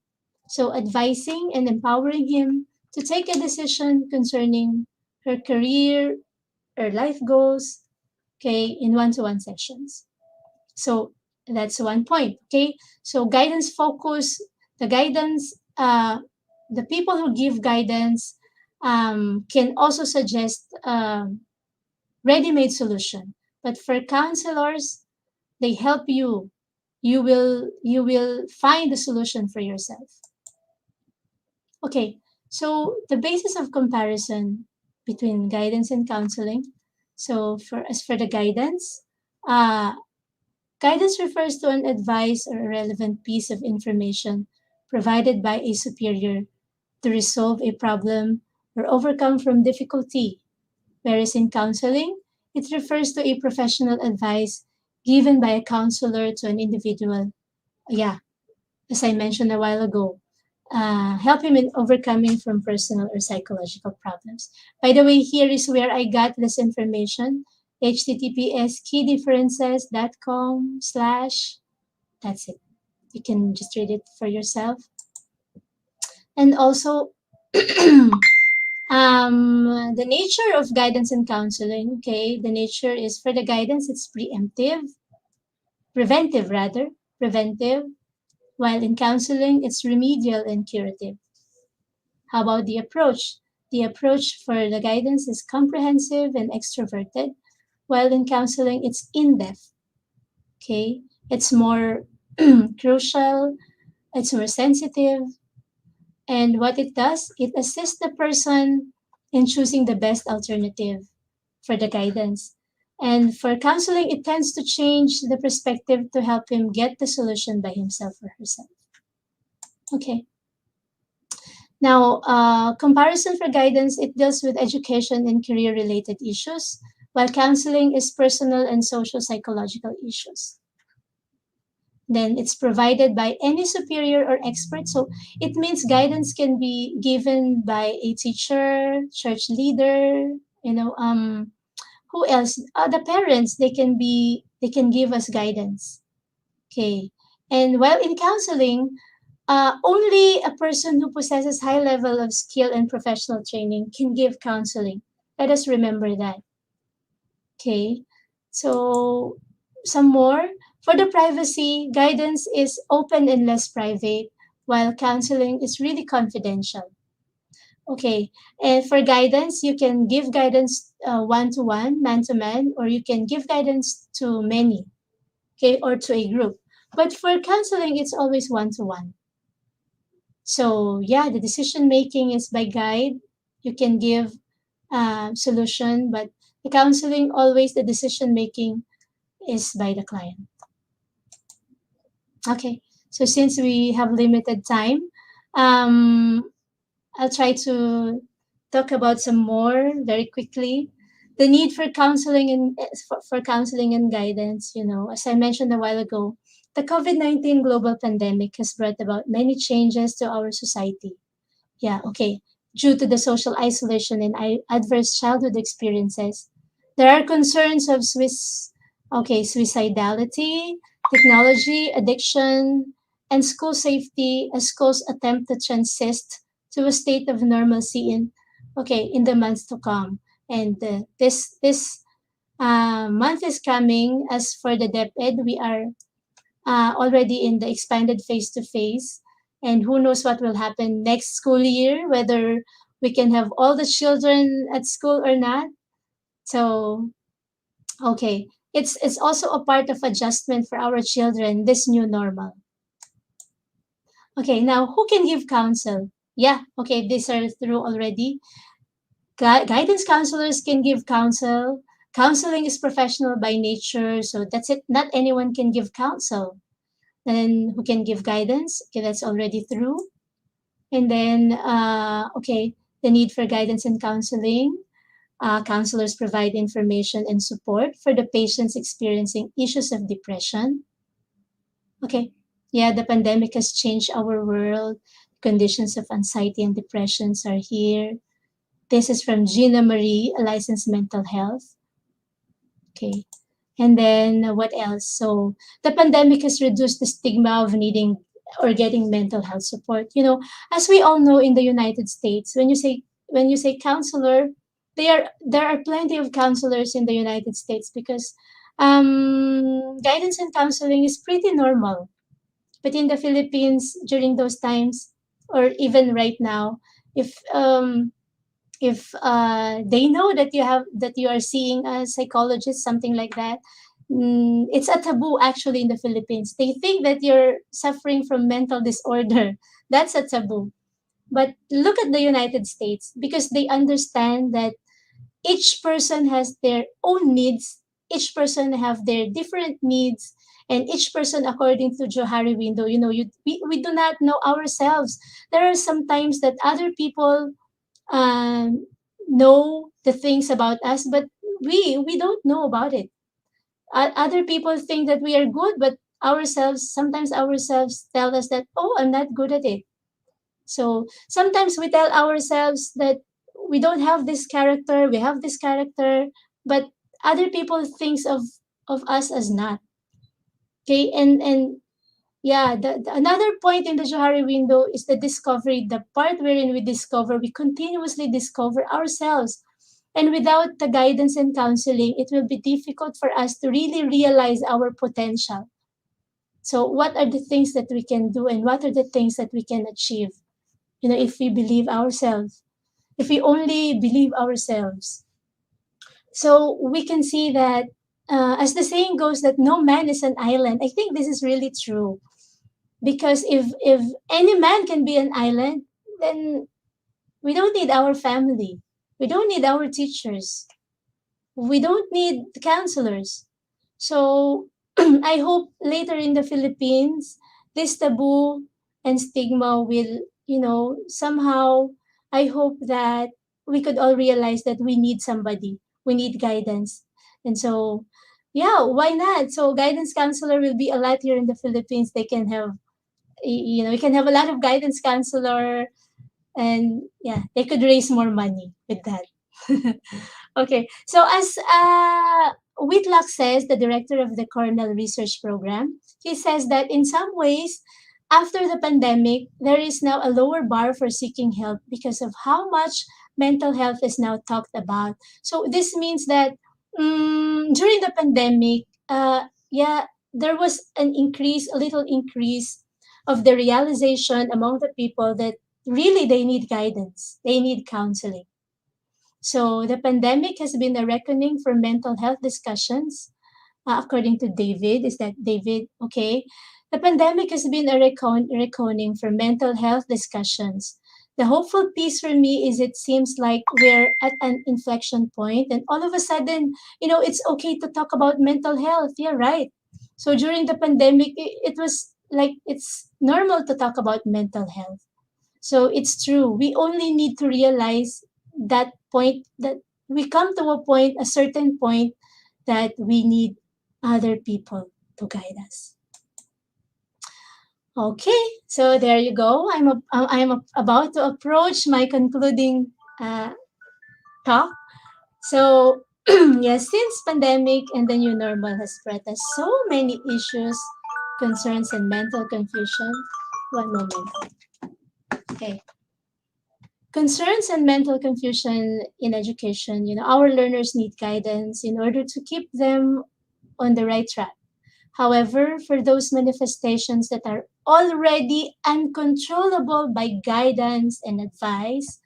So advising and empowering him to take a decision concerning her career or life goals, okay, in one-to-one sessions. So that's one point, okay? So guidance focus, the guidance, the people who give guidance can also suggest ready-made solution. But for counselors, they help you. You will find the solution for yourself. Okay, so the basis of comparison between guidance and counseling. So for the guidance, uh, guidance refers to an advice or a relevant piece of information provided by a superior to resolve a problem or overcome from difficulty. Whereas in counseling, it refers to a professional advice given by a counselor to an individual. Yeah, as I mentioned a while ago, help him in overcoming from personal or psychological problems. By the way, here is where I got this information. https://keydifferences.com/. That's it. You can just read it for yourself. And also, the nature of guidance and counseling. Okay, the nature is for the guidance, it's preventive rather, preventive, while in counseling, it's remedial and curative. How about the approach? The approach for the guidance is comprehensive and extroverted, while in counseling, it's in depth. Okay, it's more crucial, it's more sensitive, and what it does, it assists the person in choosing the best alternative for the guidance. And for counseling, it tends to change the perspective to help him get the solution by himself or herself. Okay. Now, comparison for guidance, it deals with education and career related issues, while counseling is personal and social psychological issues. Then it's provided by any superior or expert. So it means guidance can be given by a teacher, church leader, who else? The parents, they can give us guidance. Okay. And while in counseling, only a person who possesses high level of skill and professional training can give counseling. Let us remember that. Okay. So some more. For the privacy, guidance is open and less private, while counseling is really confidential. Okay. And for guidance, you can give guidance one to one, man to man, or you can give guidance to many, okay, or to a group. But for counseling, it's always one to one. So yeah, the decision making is by guide. You can give solution, but the counseling always the decision making is by the client. Okay, so since we have limited time, um, I'll try to talk about some more very quickly. The need for counseling and for counseling and guidance. As I mentioned a while ago, the COVID-19 global pandemic has brought about many changes to our society. Yeah, okay. Due to the social isolation and adverse childhood experiences, there are concerns of suicidality, technology, addiction, and school safety as schools attempt to transist to a state of normalcy in the months to come. And this month is coming. As for the DepEd, we are already in the expanded face to face. And who knows what will happen next school year, whether we can have all the children at school or not. So, okay. It's also a part of adjustment for our children, this new normal. Okay, now who can give counsel? Yeah, okay, these are through already. Guidance counselors can give counsel. Counseling is professional by nature, so that's it. Not anyone can give counsel. Then who can give guidance? Okay, that's already through. And then, the need for guidance and counseling. Counselors provide information and support for the patients experiencing issues of depression. Okay, yeah, the pandemic has changed our world. Conditions of anxiety and depressions are here. This is from Gina Marie, a licensed mental health. Okay. And then what else? So the pandemic has reduced the stigma of needing or getting mental health support. As we all know in the United States, when you say counselor, there are plenty of counselors in the United States because guidance and counseling is pretty normal. But in the Philippines during those times, or even right now, if they know that you are seeing a psychologist, something like that, it's a taboo actually in the Philippines. They think that you're suffering from mental disorder. That's a taboo. But look at the United States, because they understand that each person has their own needs, each person have their different needs, and each person according to Johari Window, we do not know ourselves. There are some times that other people um, know the things about us, but we don't know about it. Other people think that we are good, but sometimes ourselves tell us that, oh, I'm not good at it. So sometimes we tell ourselves that we don't have this character, we have this character, but other people thinks of us as not. Okay, and yeah, another point in the Johari window is the discovery, the part wherein we continuously discover ourselves. And without the guidance and counseling, it will be difficult for us to really realize our potential. So, what are the things that we can do, and what are the things that we can achieve? If we believe ourselves, if we only believe ourselves. So, we can see that, as the saying goes, that no man is an island. I think this is really true, because if any man can be an island, then we don't need our family, we don't need our teachers, we don't need counselors. So I hope later in the Philippines, this taboo and stigma will, somehow, I hope that we could all realize that we need somebody, we need guidance. And so, yeah, why not? So guidance counselor will be a lot here in the Philippines. They can have, we can have a lot of guidance counselor, and yeah, they could raise more money with that. Okay, so as Whitlock says, the director of the Cornell Research Program, he says that in some ways, after the pandemic, there is now a lower bar for seeking help because of how much mental health is now talked about. So this means that, during the pandemic, yeah, there was an increase, a little increase of the realization among the people that really they need guidance, they need counseling. So the pandemic has been a reckoning for mental health discussions. According to David, is that David? Okay. The pandemic has been a reckoning for mental health discussions. The hopeful piece for me is it seems like we're at an inflection point, and all of a sudden, it's okay to talk about mental health. Yeah, right. So during the pandemic, it was like it's normal to talk about mental health. So it's true. We only need to realize that point, that we come to a certain point, that we need other people to guide us. Okay, so there you go. About to approach my concluding talk. So yes, since pandemic and the new normal has brought us so many issues, concerns, and mental confusion. One moment. Okay. Concerns and mental confusion in education, our learners need guidance in order to keep them on the right track. However, for those manifestations that are already uncontrollable by guidance and advice,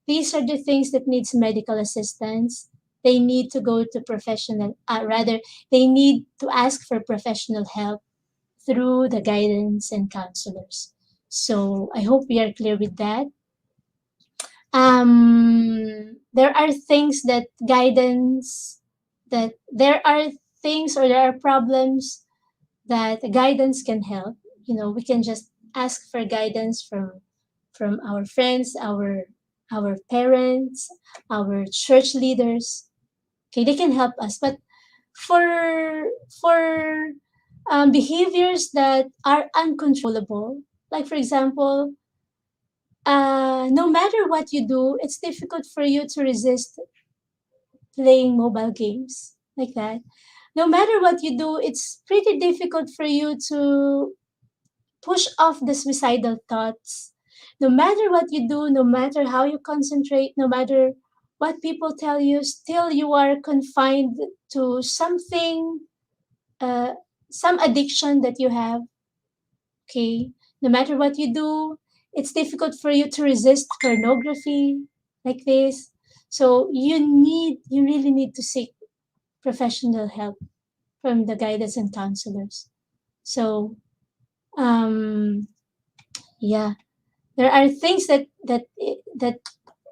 these are the things that needs medical assistance. They need to go to they need to ask for professional help through the guidance and counselors. So I hope we are clear with that. There are things that guidance, that there are things, or there are problems that guidance can help. We can just ask for guidance from our friends, our parents, our church leaders. Okay, they can help us. But for behaviors that are uncontrollable, like for example, no matter what you do, it's difficult for you to resist playing mobile games like that. No matter what you do, it's pretty difficult for you to push off the suicidal thoughts. No matter what you do, no matter how you concentrate, no matter what people tell you, still you are confined to something, uh, some addiction that you have. Okay, no matter what you do, it's difficult for you to resist pornography like this. So you really need to seek professional help from the guidance and counselors. So, um, yeah, there are things that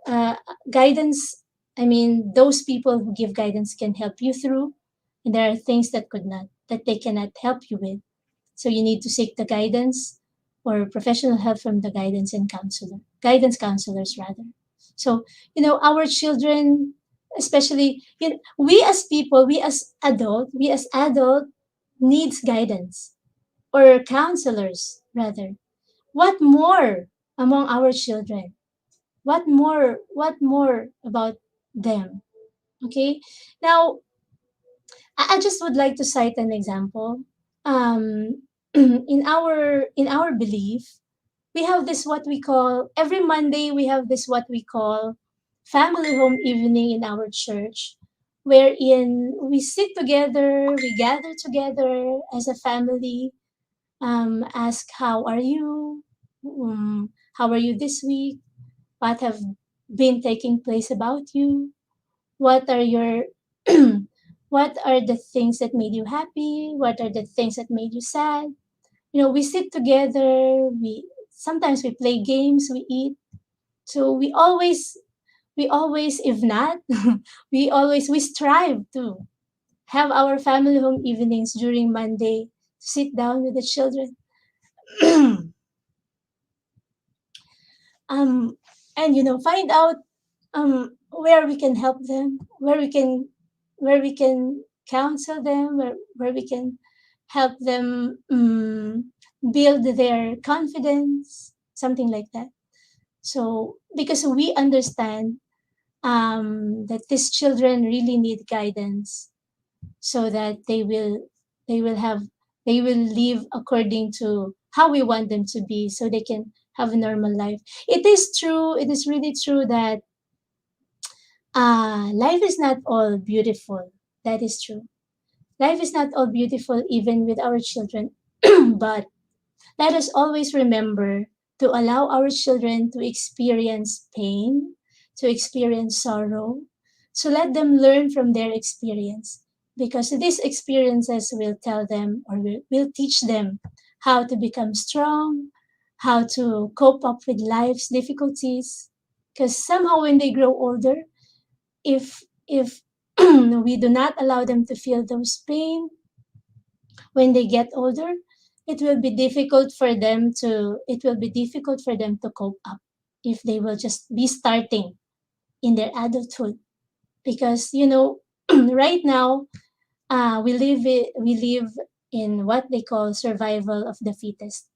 uh, guidance. I mean, those people who give guidance can help you through, and there are things that they cannot help you with. So you need to seek the guidance or professional help from the guidance counselors rather. So, our children, especially, we as adult needs guidance or counselors rather. What more among our children? What more about them? Okay. Now, I just would like to cite an example. Um, in our belief, we have this what we call every Monday we have this what we call family home evening in our church, wherein we sit together, we gather together as a family, ask how are you, how are you this week, what have been taking place about you, what are your what are the things that made you happy, what are the things that made you sad. We sit together, we sometimes we play games, we eat. So we always if not we strive to have our family home evenings during Monday, sit down with the children. um and find out where we can help them, where we can counsel them, where we can help them build their confidence, something like that. So because we understand that these children really need guidance, so that they will they will live according to how we want them to be, so they can have a normal life. It is true, it is really true that life is not all beautiful. That is true. Life is not all beautiful even with our children. But let us always remember to allow our children to experience pain, to experience sorrow. So let them learn from their experience, because these experiences will tell them, or will teach them how to become strong, how to cope up with life's difficulties. Because somehow when they grow older, if we do not allow them to feel those pain when they get older, it will be difficult for them to cope up if they will just be starting in their adulthood. Because right now, we live in what they call survival of the fittest.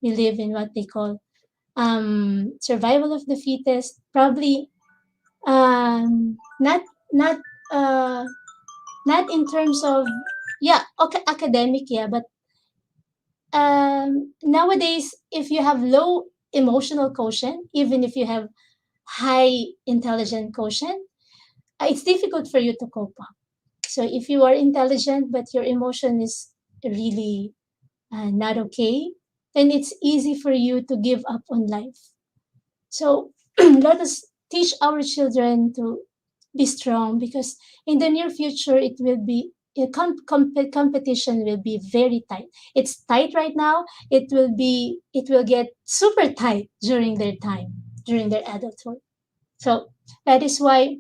We live in what they call survival of the fittest. Probably not not uh not in terms of, yeah, okay, academic, yeah, but nowadays, if you have low emotional quotient, even if you have high intelligent quotient, it's difficult for you to cope up. So if you are intelligent but your emotion is really not okay, then it's easy for you to give up on life. So let us teach our children to be strong, because in the near future it will be competition will be very tight. It's tight right now. It will get super tight during their time, during their adulthood. So that is why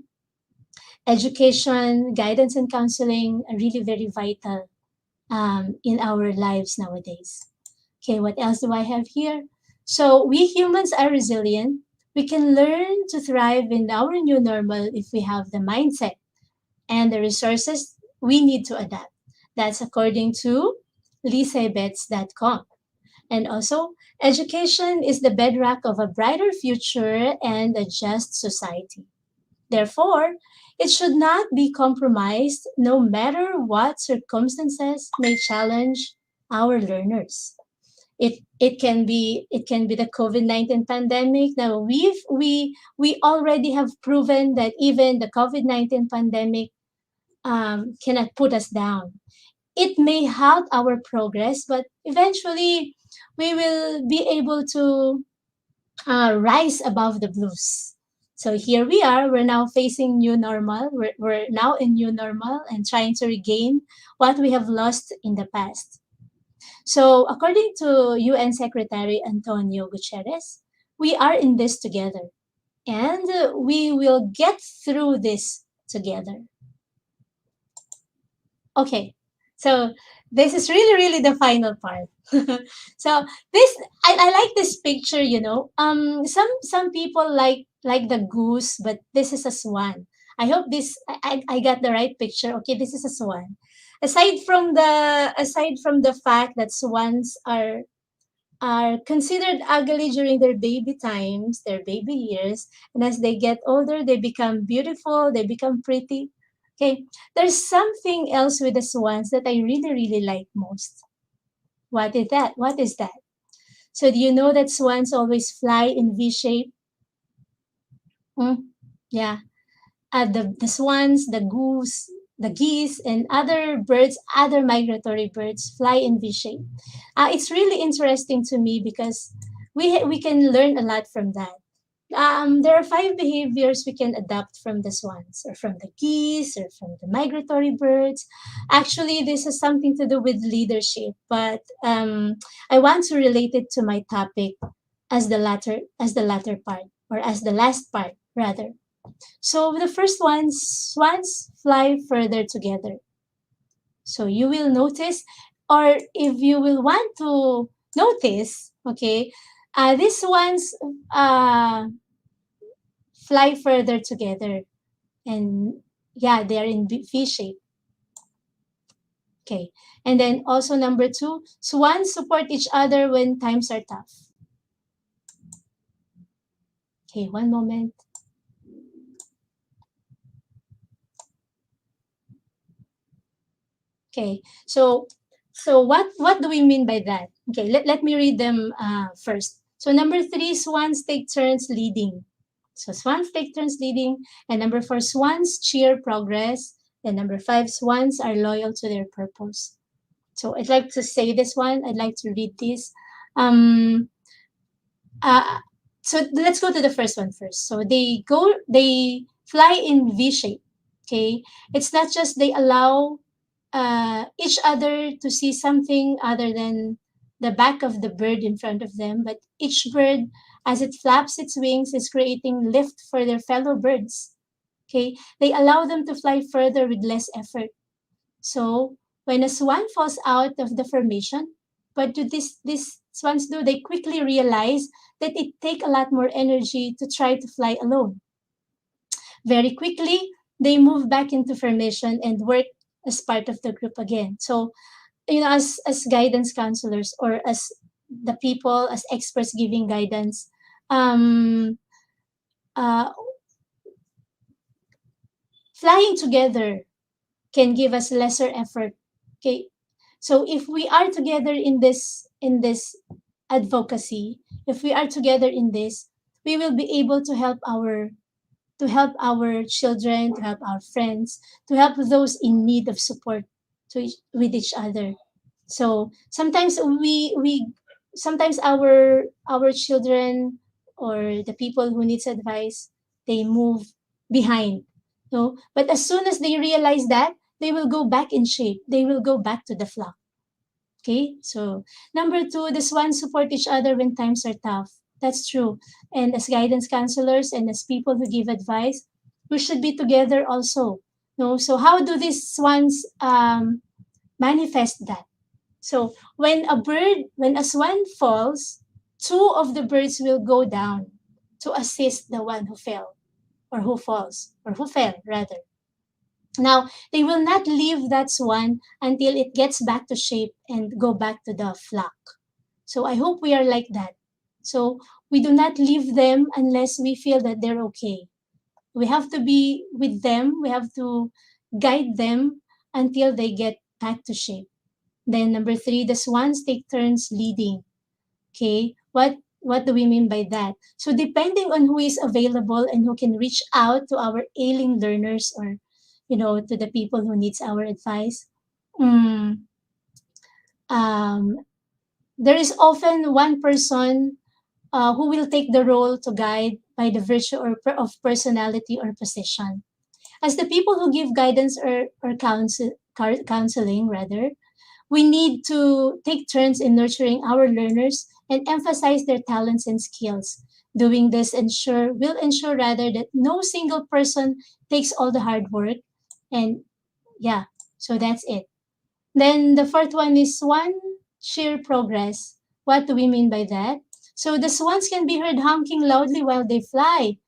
education, guidance, and counseling are really very vital in our lives nowadays. Okay, what else do I have here? So, we humans are resilient. We can learn to thrive in our new normal if we have the mindset and the resources we need to adapt. That's according to lisabets.com. And also, education is the bedrock of a brighter future and a just society. Therefore, it should not be compromised no matter what circumstances may challenge our learners. It can be the COVID-19 pandemic. Now we already have proven that even the COVID-19 pandemic cannot put us down. It may halt our progress, but eventually we will be able to rise above the blues. So here we are. We're now facing new normal. We're now in new normal and trying to regain what we have lost in the past. So, according to UN Secretary Antonio Guterres, we are in this together, and we will get through this together. Okay, so this is really, really the final part. So this, I like this picture. Some people like the goose, but this is a swan. I hope I got the right picture. Okay, this is a swan. Aside from the fact that swans are considered ugly during their baby times, their baby years, and as they get older, they become beautiful, they become pretty. Okay, there's something else with the swans that I really, really like most. What is that? What is that? So do you know that swans always fly in V shape? Hmm? Yeah. The swans, the goose, the geese, and other birds, other migratory birds fly in V shape. It's really interesting to me because we can learn a lot from that. There are five behaviors we can adopt from the swans or from the geese or from the migratory birds. Actually, this has something to do with leadership, but I want to relate it to my topic as the latter part or as the last part rather. So the first one, swans fly further together. So you will notice, or if you will want to notice, okay, these ones uh, fly further together, and yeah, they are in V shape. Okay, and then also number two, swans support each other when times are tough. Okay, one moment. Okay, so what do we mean by that? Okay, let me read them first. So number three, swans take turns leading. So swans take turns leading, and number four, swans cheer progress, and number five, swans are loyal to their purpose. So I'd like to say this one. I'd like to read this. Um, uh, so let's go to the first one first. So they fly in V shape. Okay, it's not just they allow each other to see something other than the back of the bird in front of them, but each bird, as it flaps its wings, is creating lift for their fellow birds. Okay, they allow them to fly further with less effort. So when a swan falls out of the formation, what do these swans do? They quickly realize that it take a lot more energy to try to fly alone. Very quickly, they move back into formation and work as part of the group again. So, as guidance counselors or as the people, as experts giving guidance, um, uh, flying together can give us lesser effort. Okay, so if we are together in this advocacy, if we are together in this, we will be able to help our children, to help our friends, to help those in need of support with each other. So sometimes our children or the people who needs advice, they move behind. No, but as soon as they realize that, they will go back in shape. They will go back to the flock. Okay, so number two, the swans support each other when times are tough. That's true. And as guidance counselors and as people who give advice, we should be together also. No, so how do these swans manifest that? So when a swan falls, two of the birds will go down to assist the one who fell or who falls or who fell rather. Now, they will not leave that swan until it gets back to shape and go back to the flock. So I hope we are like that. So we do not leave them unless we feel that they're okay. We have to be with them. We have to guide them until they get back to shape. Then number three, the swans take turns leading. Okay, what do we mean by that? So depending on who is available and who can reach out to our ailing learners or to the people who needs our advice, mm, um, there is often one person who will take the role to guide by the virtue of personality or position. As the people who give guidance or counseling rather, we need to take turns in nurturing our learners and emphasize their talents and skills. Doing this will ensure rather that no single person takes all the hard work. And yeah, so that's it. Then the fourth one is swan sheer progress. What do we mean by that? So the swans can be heard honking loudly while they fly.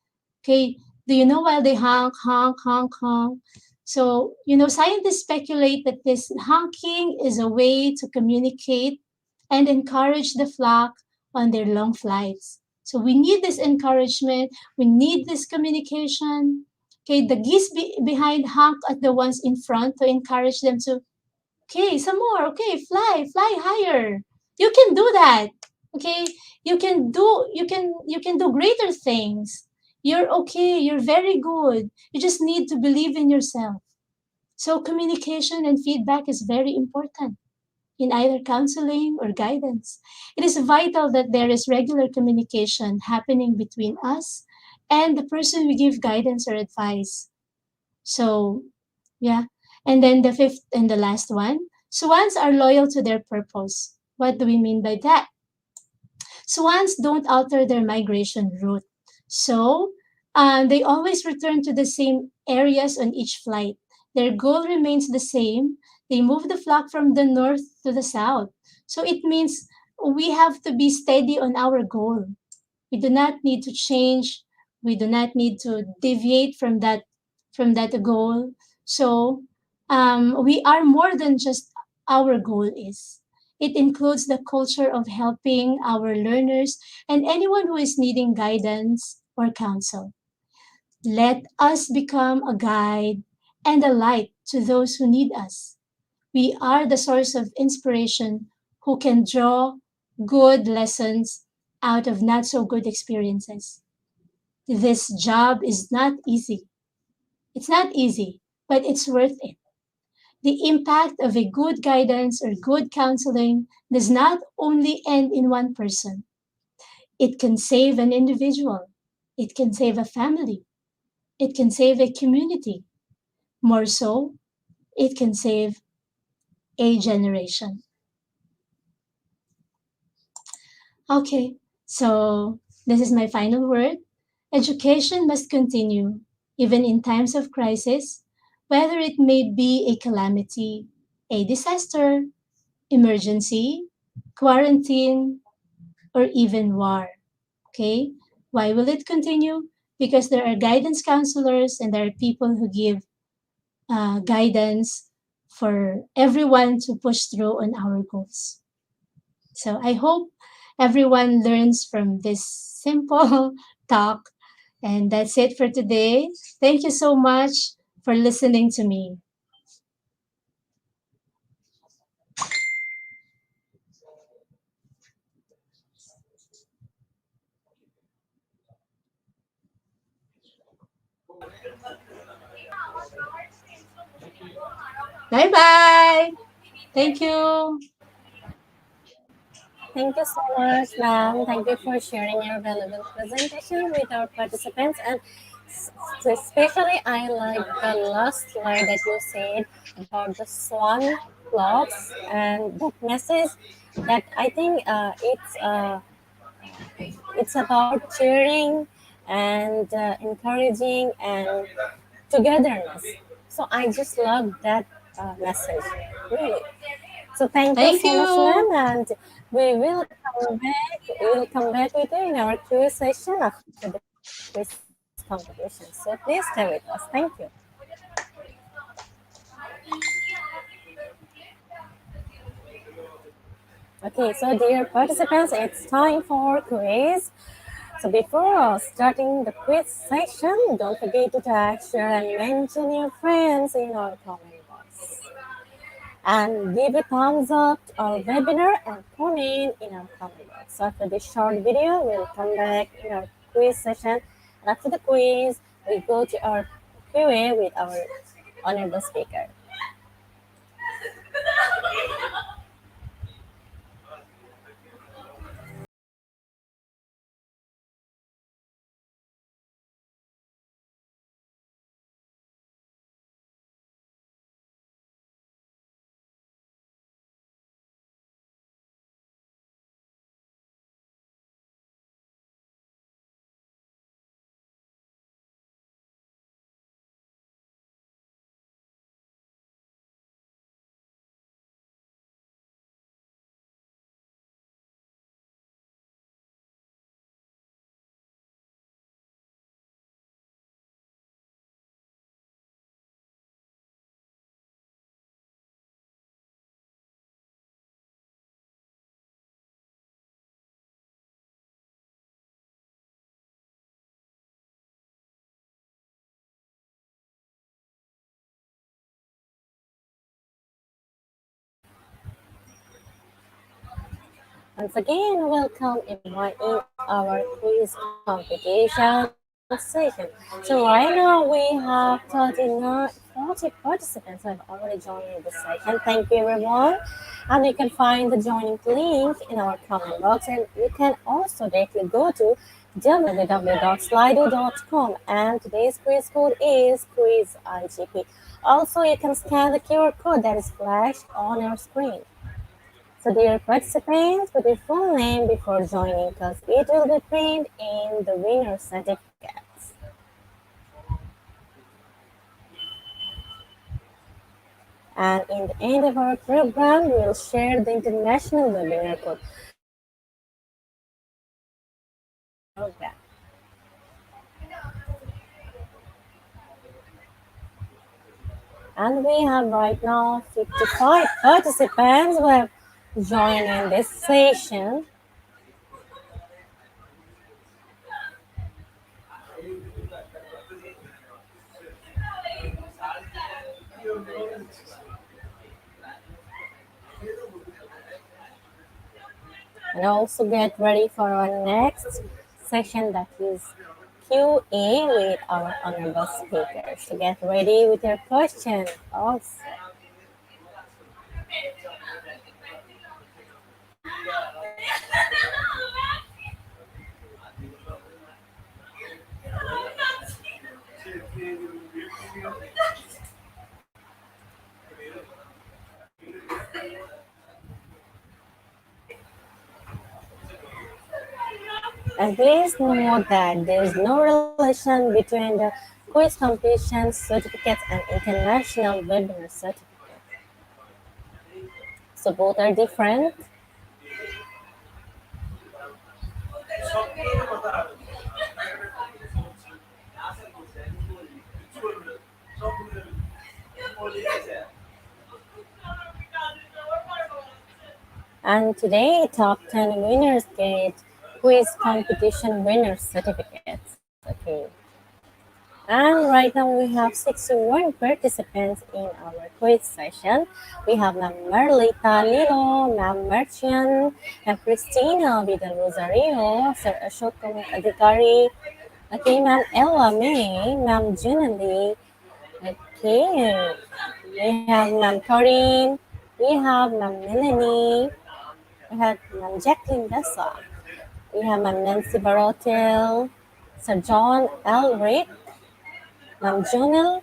Okay, do you know while they honk, honk, honk, honk? So, scientists speculate that this honking is a way to communicate and encourage the flock on their long flights. So we need this encouragement, we need this communication, Okay, the geese behind honk at the ones in front to encourage them to, okay, some more, okay, fly higher. You can do that. Okay, you can do greater things. You're okay, you're very good. You just need to believe in yourself. So communication and feedback is very important in either counseling or guidance. It is vital that there is regular communication happening between us and the person we give guidance or advice. So, yeah. And then the fifth and the last one, swans are loyal to their purpose. What do we mean by that? Swans don't alter their migration route. So, they always return to the same areas on each flight. Their goal remains the same. They move the flock from the north to the south. So it means we have to be steady on our goal. We do not need to change. We do not need to deviate from that goal. So we are more than just our goal is. It includes the culture of helping our learners and anyone who is needing guidance or counsel. Let us become a guide and a light to those who need us. We are the source of inspiration who can draw good lessons out of not so good experiences. This job is not easy. It's not easy, but it's worth it. The impact of a good guidance or good counseling does not only end in one person. It can save an individual. It can save a family. It can save a community. More so, it can save a generation. Okay, so this is my final word. Education must continue, even in times of crisis, whether it may be a calamity, a disaster, emergency, quarantine, or even war. Okay? Why will it continue? Because there are guidance counselors and there are people who give guidance for everyone to push through on our goals. So I hope everyone learns from this simple talk. And that's it for today. Thank you so much for listening to me. Bye bye. Thank you. Thank you so much, ma'am. Thank you for sharing your valuable presentation with our participants. And especially, I like the last slide that you said about the swan flocks and that message that I think it's about cheering and encouraging and togetherness. So I just love that message, really. So thank you Thank so much, you. ma'am, and we will come back. We will come back with you in our quiz session after the quiz competition. So please stay with us. Thank you. Okay, so dear participants, it's time for quiz. So before starting the quiz session, don't forget to tag, share, and mention your friends in our comment box. And give a thumbs up to our webinar and comment in our comment box. So after this short video, we'll come back in our quiz session. And after the quiz, we go to our Q&A with our honorable speaker. Once again, welcome in our quiz competition session. So right now we have 40 participants who have already joined this session. Thank you everyone. And you can find the joining link in our comment box, and you can also directly go to www.slido.com, and today's quiz code is QuizIGP. Also, you can scan the QR code that is flashed on your screen. So dear participants, put your full name before joining because it will be printed in the winner certificates. And in the end of our program, we will share the international webinar code. Program. And we have right now 55 participants who have joined in this session. And also get ready for our next session, that is QA with our honorable speakers. So get ready with your question also. And please note that there is no relation between the quiz completion certificates and international webinar certificates. So both are different. And today, top 10 winners get quiz competition winner certificates. Okay. And right now we have 61 participants in our quiz session. We have Ma'am Merlita Lilo, Ma'am Merchant, Ma'am Christina Vidal Rosario, Sir Ashok Kumar Adhikari, okay, Ma'am Ella May, Ma'am Junali, okay, we have Ma'am Corinne, we have Ma'am Melanie, we have Ma'am Jacqueline Dessa, we have Ma'am Nancy Barotel, Sir John Elric, Ma'am Junel,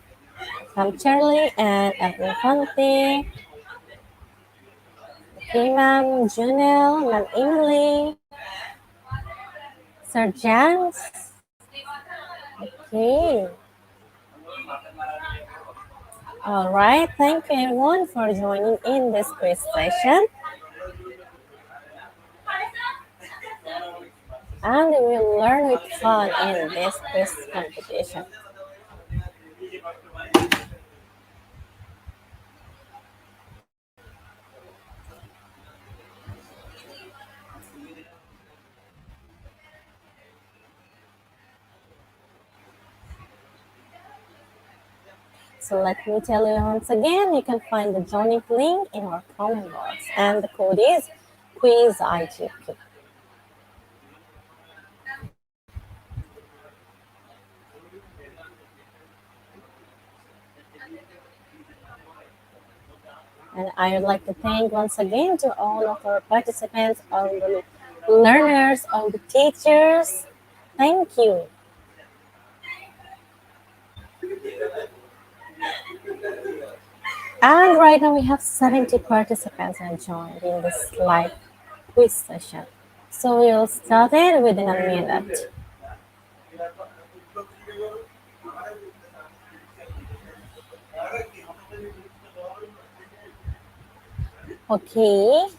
Ma'am Charlie, and Ma'am Infante, okay, Ma'am Junel, Ma'am Emily, Sir Jans, okay. All right, thank you everyone for joining in this quiz session. And we will learn with fun in this quiz competition. So let me tell you once again, you can find the joining link in our comment box, and the code is QuizIGP. And I would like to thank once again to all of our participants, all the learners, all the teachers. Thank you. And right now we have 70 participants have joined in this live quiz session. So we will start it within a minute. Okay.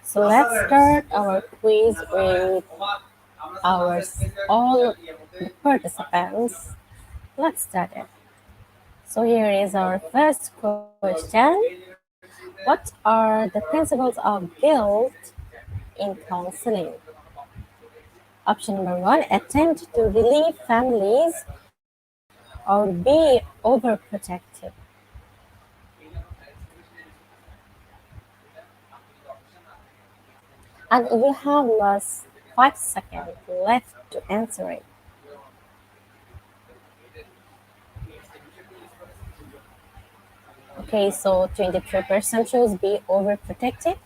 So let's start our quiz with all the participants. Let's start it. So here is our first question. What are the principles of guilt in counseling? Option number one, attempt to relieve families or be overprotective. And you have less 5 seconds left to answer it. Okay, so 23% chose be overprotective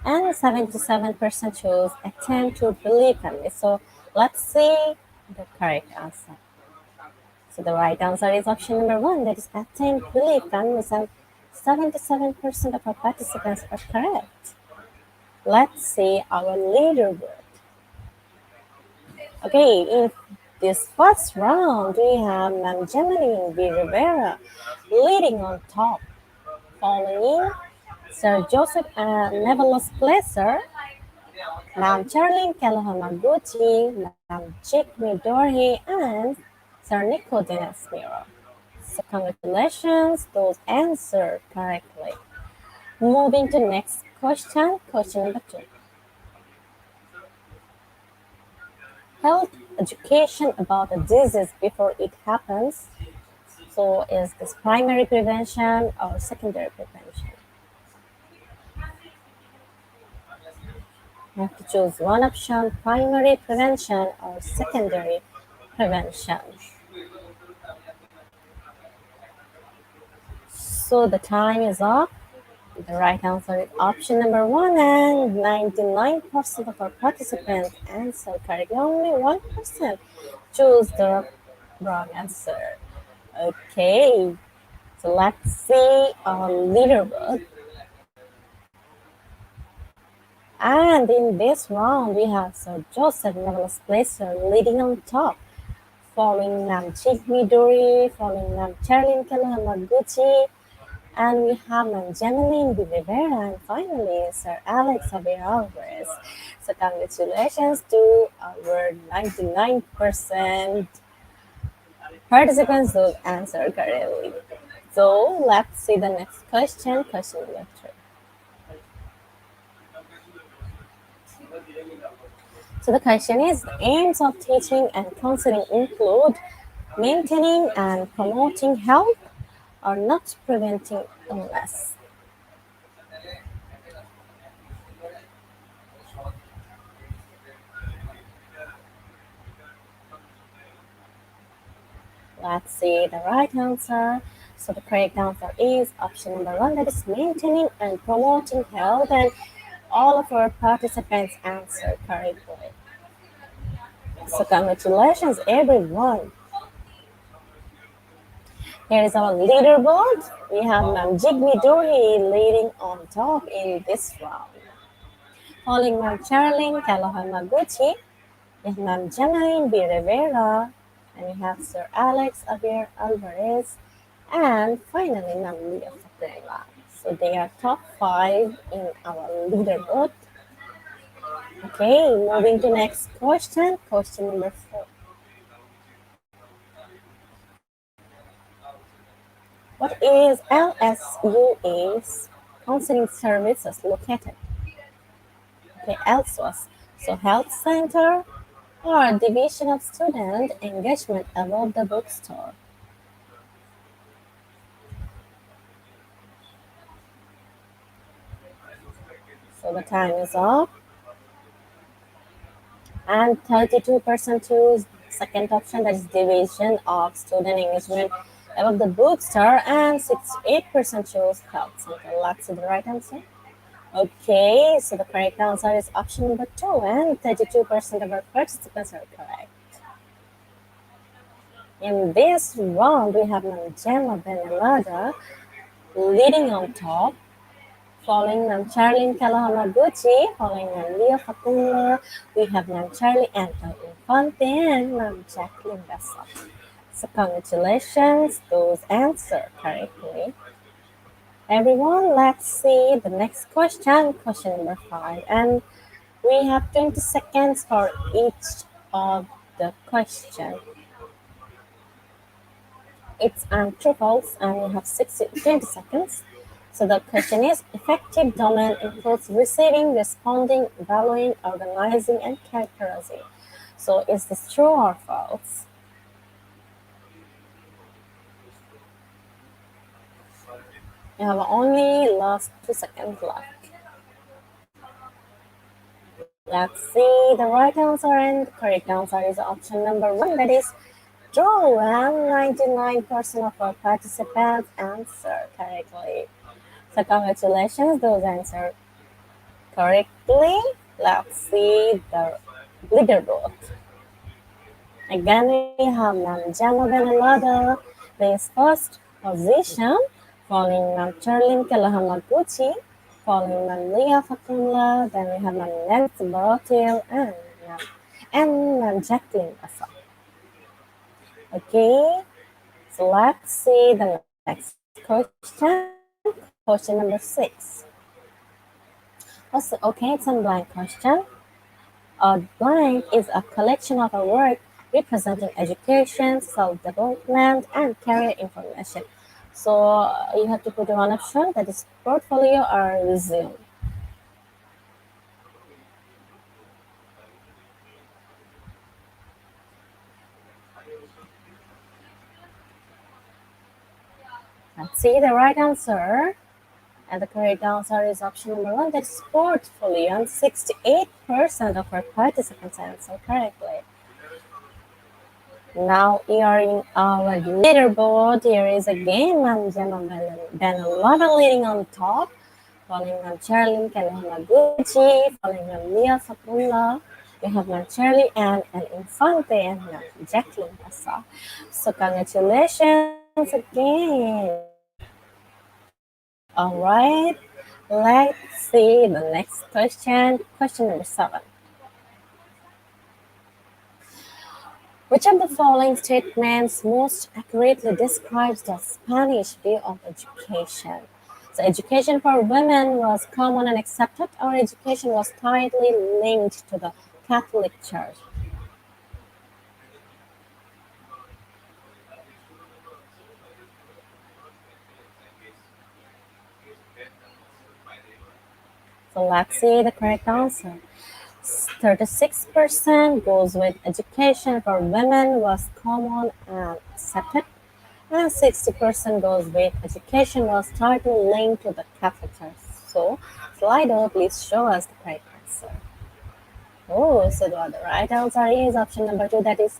and 77% chose attempt to relieve families. So let's see the correct answer. So the right answer is option number one, that is attempt to relieve families, and 77% of our participants are correct. Let's see our leaderboard. Okay, in this first round, we have Ma'am Gemeline V. Rivera leading on top, following Sir Joseph Nevelos Placer, Ma'am Charlene Kalahamaguchi, Ma'am Chick Midori, and Sir Nicodemus Miro. So congratulations, those answered correctly. Moving to next question, question number 2. Health education about a disease before it happens. So is this primary prevention or secondary prevention? You have to choose one option, primary prevention or secondary prevention. So the time is up. The right answer is option number one, and 99% of our participants answered correctly. Only 1% choose the wrong answer. Okay, so let's see our leaderboard. And in this round, we have Sir Joseph Nevelos Placer leading on top, following Nam Chick Midori, following Nam Charlene Kalahamaguchi, and we have Nam Gemeline de Rivera, and finally Sir Alex Javier Alvarez. So congratulations to our 99% participants who answered correctly. So let's see the next question, question number 3. So the question is, the aims of teaching and counseling include maintaining and promoting health or not preventing illness. Let's see the right answer. So the correct answer is option number one, that is maintaining and promoting health, and all of our participants answered correctly. So congratulations everyone. Here is our leaderboard. We have Ma'am Jigmi Dori leading on top in this round. Following Ma'am Charlene Kalahamaguchi, we have Ma'am Gemeline B. Rivera, and we have Sir Alex Javier Alvarez, and finally Ma'am Leah Fatima. So they are top 5 in our leaderboard. Okay, moving to next question, question number 4. What is LSUA's counseling services located? Okay, LSUAS. So health center or division of student engagement above the bookstore. So the time is up. And 32% choose second option, that is division of student engagement above the bookstore, and 68% chose health center. Let's see the right answer. Okay, so the correct answer is option number 2, and 32% of our participants are correct. In this round, we have Gemma Benelada leading on top, following Charlene Kalahamaguchi, following Leah Fatima. We have Charlie Anton Infante and Jacqueline Bessa. So congratulations, those answered correctly. Everyone, let's see the next question, question number 5. And we have 20 seconds for each of the question. It's true false, and you have 20 seconds. So the question is effective domain includes receiving, responding, valuing, organizing, and characterizing. So is this true or false? You have only last 2 seconds left. Let's see the right answer, and the correct answer is option number 1, that is true, and 99% of our participants answered correctly. So congratulations, those answered correctly. Let's see the leaderboard. Again, we have Nam Jama Benalada, this first position, following Nam Charlene Kalahamaguchi, following Nam Leah Fatunla, then we have Nam Nancy Barotil, and Jacqueline Asa. Okay, so let's see the next question, question number 6. Also, okay, it's a blank question. A blank is a collection of a work representing education, self-development, and career information. So you have to put one option, that is portfolio or resume. Let's see the right answer. And the correct answer is option number 1, that is portfolio, and 68% of our participants answered correctly. Now here in our leaderboard, here is again Manjana Benalava leading on top, following on Charlie Kalahamaguchi, following on Mia Sapula. We have Charlie and El Infante and Jacqueline Asa. So congratulations again. Alright, let's see the next question. Question number 7. Which of the following statements most accurately describes the Spanish view of education? So education for women was common and accepted, or education was tightly linked to the Catholic Church? So let's see the correct answer. 36% goes with education for women was common and accepted, and 60% goes with education was tightly linked to the Catholic Church. So, Slido, please show us the correct answer. Oh, so the right answer is option number 2, that is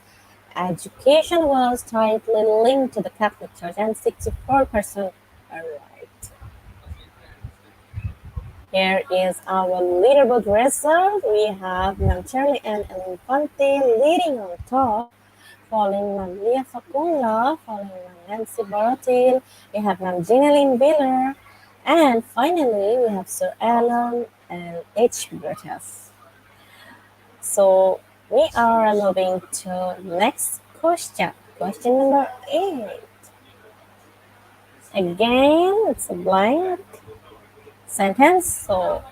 education was tightly linked to the Catholic Church, and 64% are right. Here is our leaderboard result. We have Namcherli and El Infante leading on top, following Maria Facula, following Nancy Baratil. We have Jeanine Biller, and finally we have Sir Alan and H. Brutus. So we are moving to next question. Question number 8. Again, it's a blank sentence, so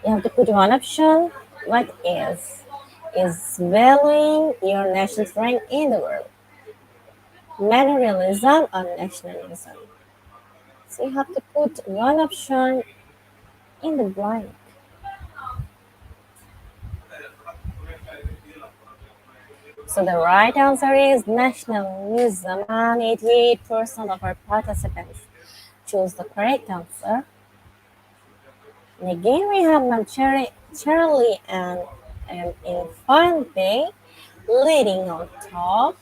you have to put one option. What is valuing your nation's rank in the world? Manorialism or nationalism? So you have to put one option in the blank. So the right answer is nationalism, and 88% of our participants chose the correct answer. And again, we have Charlie and Infante leading on top,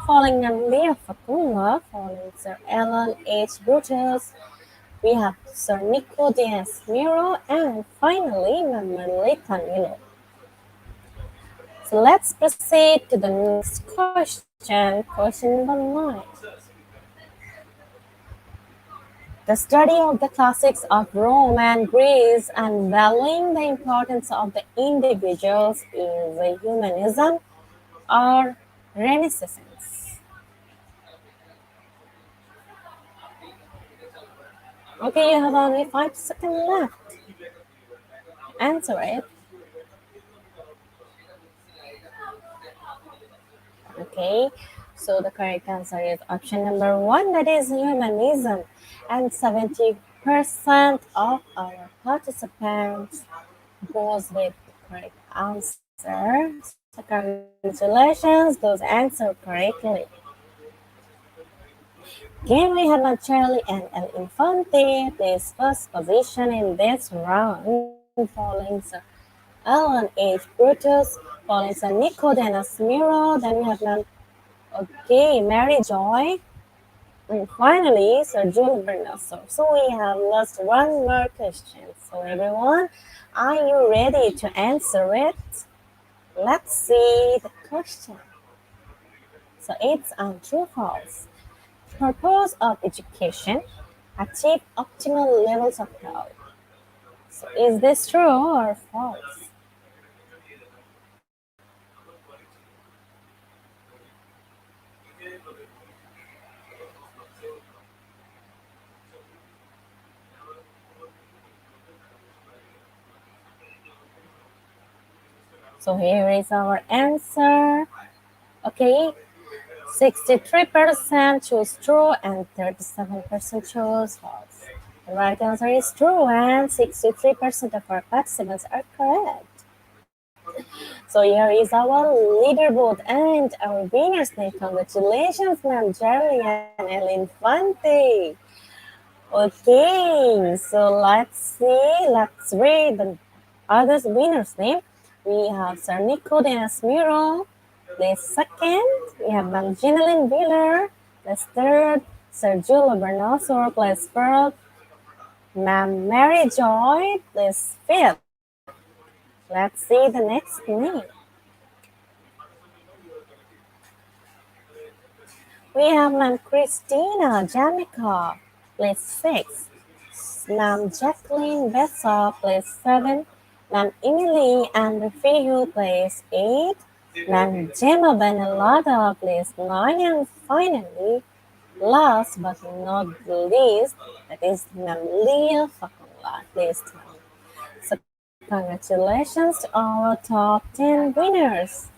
following Leah Facula, following Sir Alan H. Brutus. We have Sir Nico Diaz Miro, and finally Manuelita Milo. So let's proceed to the next question, question number 9. The study of the classics of Rome and Greece and valuing the importance of the individuals is a humanism or Renaissance? Okay, you have only 5 seconds left. Answer it. Okay, so the correct answer is option number one, that is humanism. And 70% of our participants goes with the correct answer. So congratulations, those answered correctly. Can we have a Charlie and El Infante place first position in this round, following Sir Alan H. Brutus, following Sir Nicodemus Miro, then we have okay, Mary Joy, and finally Sir Jules Bernasor. So we have lost one more question. So everyone, are you ready to answer it? Let's see the question. So it's on true false. Purpose of education, achieve optimal levels of health. So is this true or false? So here is our answer. Okay, 63% choose true and 37% chose false. The right answer is true, and 63% of our participants are correct. So here is our leaderboard and our winner's name. Congratulations, Ma'am Jerry and El Infante. Okay, so let's read the other winner's name. We have Sir Nico de Asmiro, place second. We have Ma'am Jeneline Wheeler, place third. Sir Jules Bernosor, place fourth. Ma'am Mary Joy, place fifth. Let's see the next name. We have Ma'am Christina Jamaica, place six. Ma'am Jacqueline Bessa, place seven. Ma'am Emily and Refugio, place eight. Ma'am Gemma Benelada, place nine. And finally, last but not the least, that is Ma'am Leah Fakunla, place 10. So congratulations to our top 10 winners.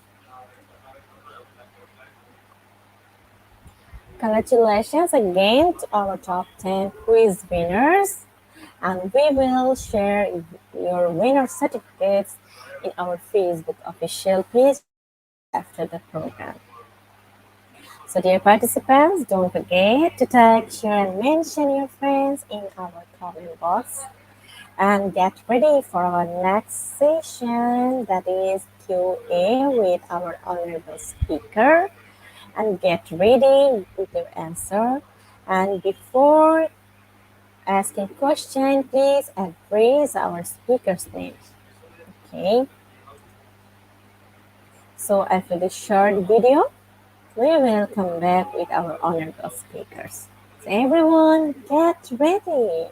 Congratulations again to our top 10 quiz winners, and we will share your winner certificates in our Facebook official page after the program. So, dear participants, don't forget to tag, share, and mention your friends in our comment box. And get ready for our next session, that is Q&A with our honorable speaker. And get ready with your answer. And before asking question, please address our speaker's name. Okay. So after this short video, we will come back with our honorable speakers. So everyone, get ready.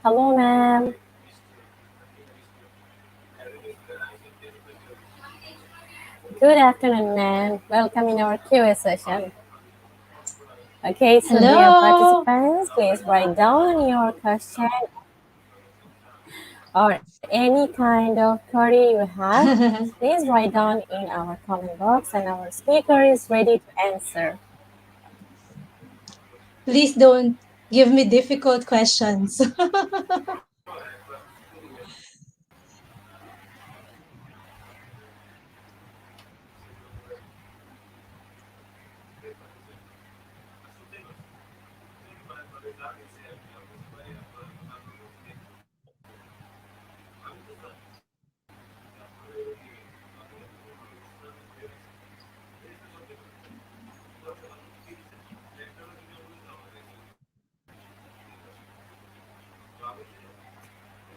Hello, ma'am. Good afternoon, ma'am. Welcome in our Q&A session. Okay, so dear Hello. participants, please write down your question or any kind of query you have. Please write down in our comment box, and our speaker is ready to answer. Please don't give me difficult questions.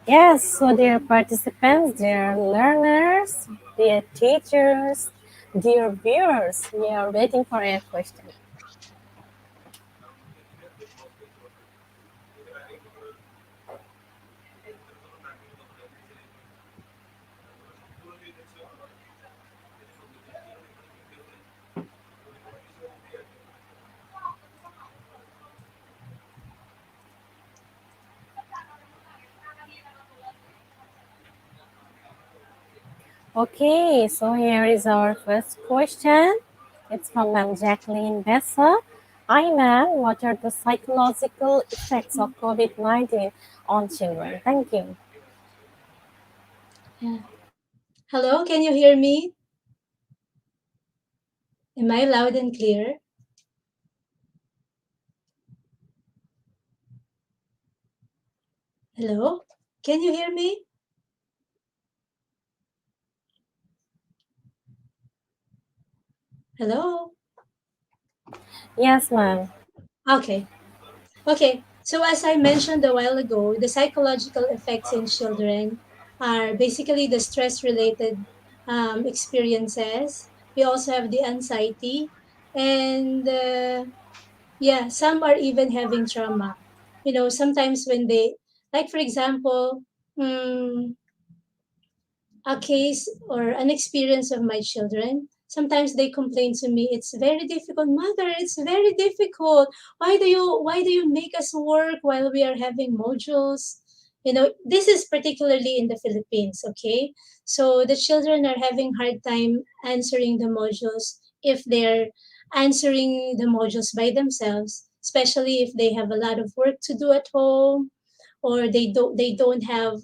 Yes, so dear participants, dear learners, dear teachers, dear viewers, we are waiting for your question. Okay, so here is our first question. It's from Ma'am Jacqueline Bessa. Hi, ma'am. What are the psychological effects of COVID-19 on children? Thank you. Yeah. Hello, can you hear me? Am I loud and clear? Hello? Can you hear me? Hello? Yes, ma'am. Okay. Okay. So as I mentioned a while ago, the psychological effects in children are basically the stress-related experiences. We also have the anxiety, and yeah, some are even having trauma. You know, sometimes when they, like for example, mm, a case or an experience of my children, sometimes they complain to me, it's very difficult, mother, it's very difficult. Why do you make us work while we are having modules? You know, this is particularly in the Philippines, okay? So the children are having hard time answering the modules if they're answering the modules by themselves, especially if they have a lot of work to do at home, or they don't have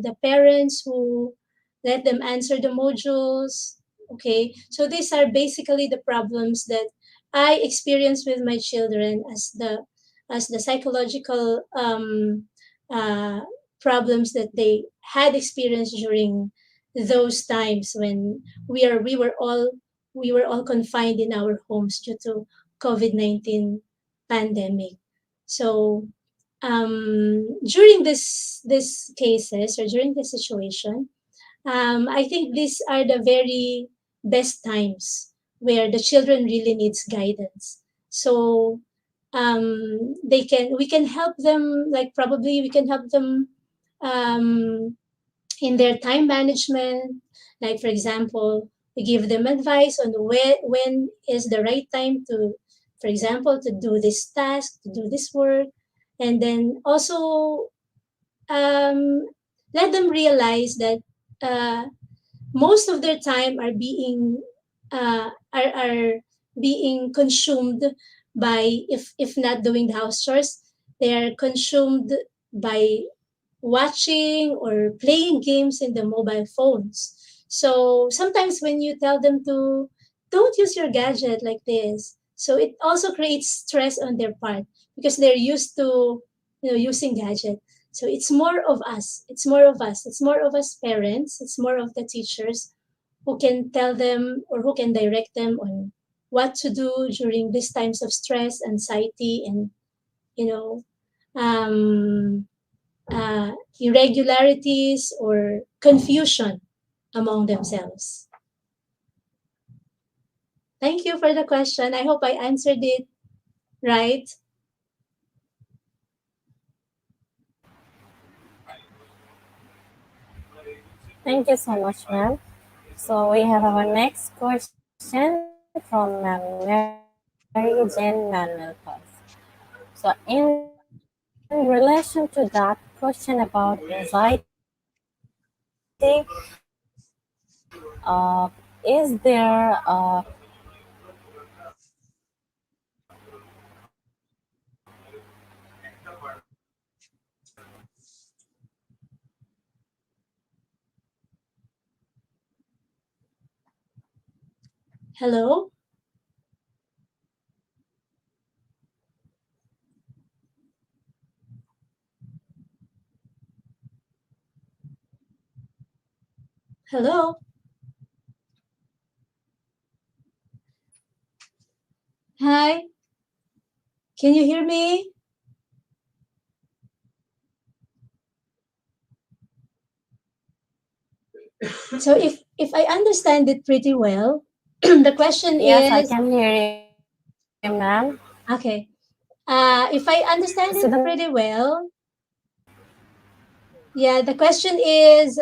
the parents who let them answer the modules. Okay, so these are basically the problems that I experience with my children as the psychological uh, problems that they had experienced during those times when we were all confined in our homes due to COVID-19 pandemic. So during this cases or during this situation, I think these are the very best times where the children really needs guidance. So we can help them, like probably we can help them um, in their time management. Like for example, we give them advice on when is the right time to, for example, to do this task, to do this work, and then also um, let them realize that uh, most of their time are being consumed by, if not doing the house chores, they are consumed by watching or playing games in the mobile phones. So sometimes when you tell them to don't use your gadget like this, so it also creates stress on their part because they're used to using gadget. So it's more of us. It's more of us. It's more of us parents. It's more of the teachers who can tell them or who can direct them on what to do during these times of stress, anxiety, and you know um, irregularities or confusion among themselves. Thank you for the question. I hope I answered it right. Thank you so much, ma'am. So we have our next question from Mary Jane Manuel Paz. So in relation to that question about anxiety, is there Hello? Hello? Hi? Can you hear me? So if I understand it pretty well, the question Yes, I is, can hear you, ma'am. okay, if I So understand the it pretty well, yeah, the question is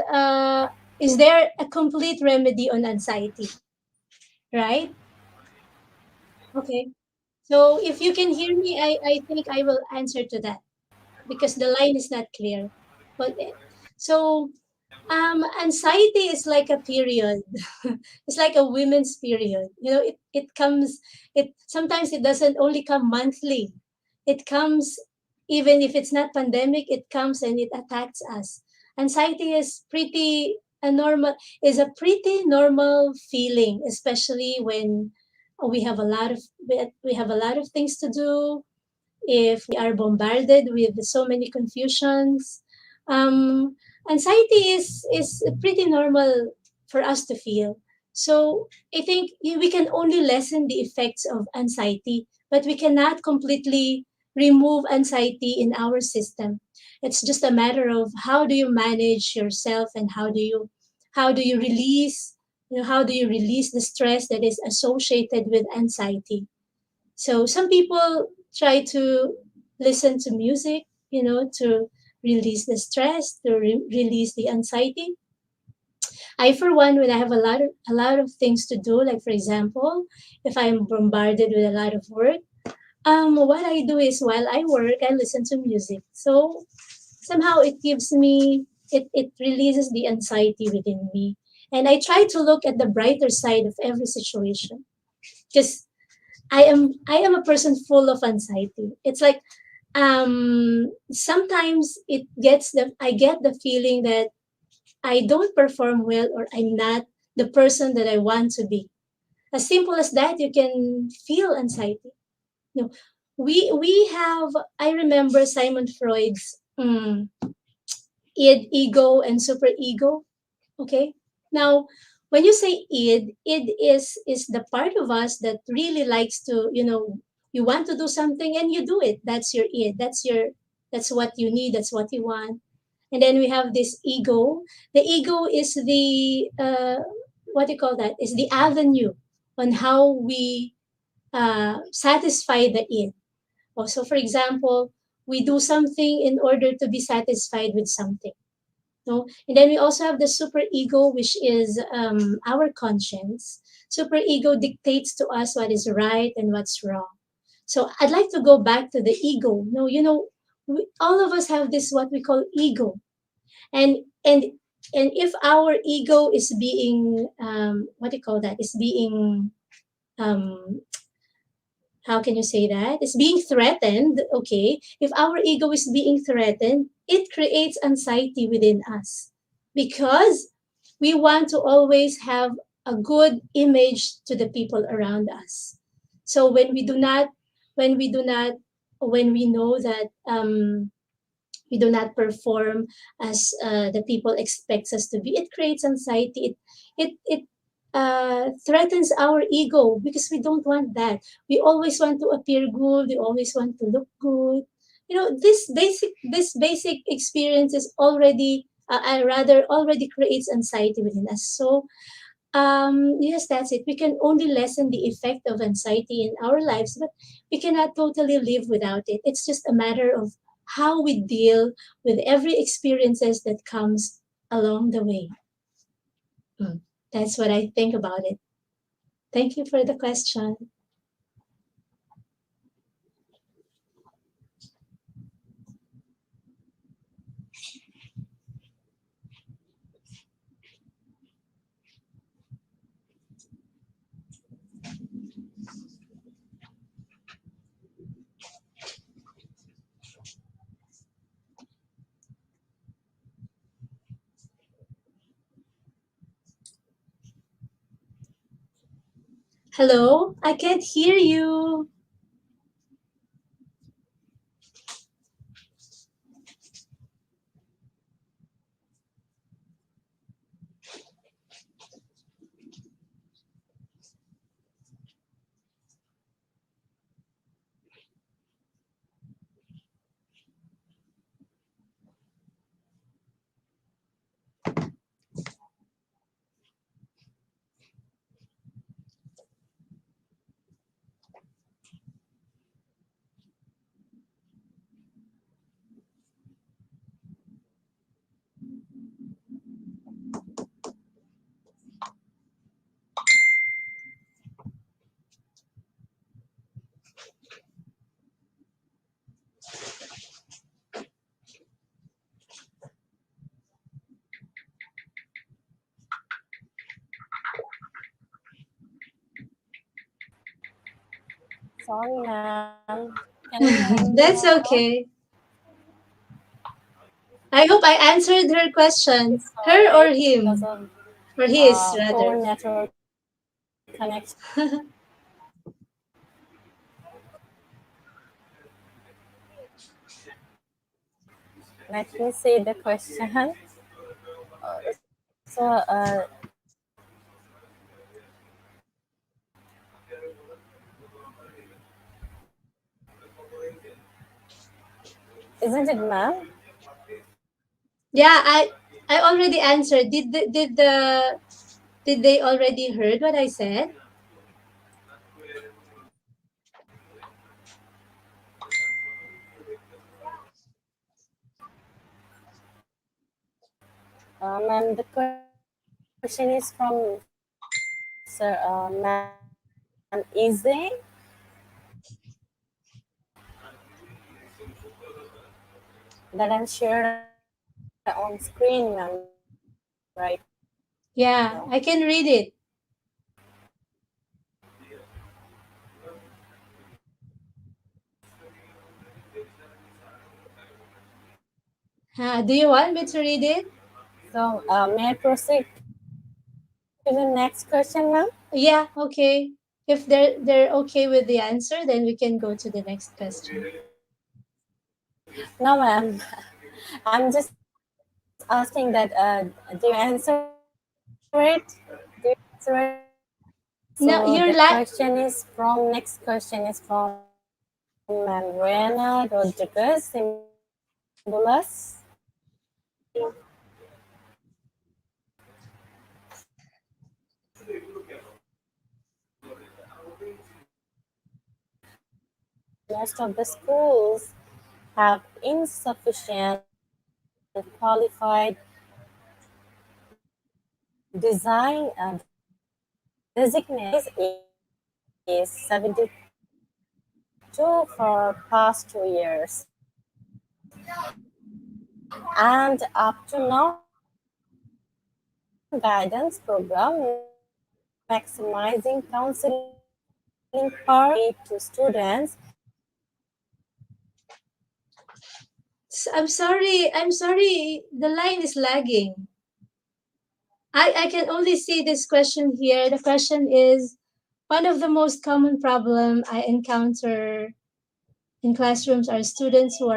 there a complete remedy on anxiety, right? Okay. So if you can hear me, I think I will answer to that because the line is not clear. But so anxiety is like a period. It's like a women's period. You know, it comes, it sometimes it doesn't only come monthly. It comes even if it's not pandemic, it comes and it attacks us. Anxiety is a pretty normal feeling, especially when we have a lot of we have a lot of things to do, if we are bombarded with so many confusions. Um, Anxiety is pretty normal for us to feel. So I think we can only lessen the effects of anxiety, but we cannot completely remove anxiety in our system. It's just a matter of how do you manage yourself and how do you release, how do you release the stress that is associated with anxiety. So some people try to listen to music, to release the stress, to release the anxiety. I, for one, when I have a lot of things to do, like for example, if I'm bombarded with a lot of work, what I do is while I work, I listen to music. So somehow it releases the anxiety within me, and I try to look at the brighter side of every situation because I am a person full of anxiety. It's like sometimes I get the feeling that I don't perform well or I'm not the person that I want to be. As simple as that, you can feel anxiety. You know, we have I remember Simon Freud's ego and super ego. Okay. Now, when you say id is the part of us that really likes to, you want to do something and you do it. That's your id. That's what you need. That's what you want. And then we have this ego. The ego is the what do you call that? Is the avenue on how we satisfy the id. Also, for example, we do something in order to be satisfied with something. No? And then we also have the super ego, which is our conscience. Super ego dictates to us what is right and what's wrong. So I'd like to go back to the ego. No, all of us have this what we call ego, and and and if our ego is being what do you call that? Is being um, how can you say that? It's being threatened. Okay, if our ego is being threatened, it creates anxiety within us because we want to always have a good image to the people around us. So when we do not when we know that we do not perform as the people expects us to be, it creates anxiety. It threatens our ego because we don't want that. We always want to appear good. We always want to look good. This basic experience is already I rather already creates anxiety within us. So yes, that's it. We can only lessen the effect of anxiety in our lives, but we cannot totally live without it. It's just a matter of how we deal with every experiences that comes along the way. Mm. That's what I think about it. Thank you for the question. Hello, I can't hear you. Sorry, ma'am. Can you hear me That's now? okay. I hope I answered her question. Her Sorry, or because him? of Or his, poor rather. network connection. Let me see the question. So, isn't it, ma'am? Yeah, I already answered. Did they already heard what I said? Ma'am, the question is from Sir, ma'am, Easy. That I'm shared on screen, ma'am, right now. Yeah, I can read it. Do you want me to read it? So, may I proceed to the next question, ma'am? Yeah, okay. If they're okay with the answer, then we can go to the next question. No, ma'am. I'm just asking that. Do you answer it? Do you answer it? So the No, question is from next question is from Manuela Rodriguez Simbulas. Most of the schools have insufficient qualified designated is 72 for past 2 years. And up to now, guidance program maximizing counseling per to students. I'm sorry. The line is lagging. I can only see this question here. The question is, one of the most common problem I encounter in classrooms are students who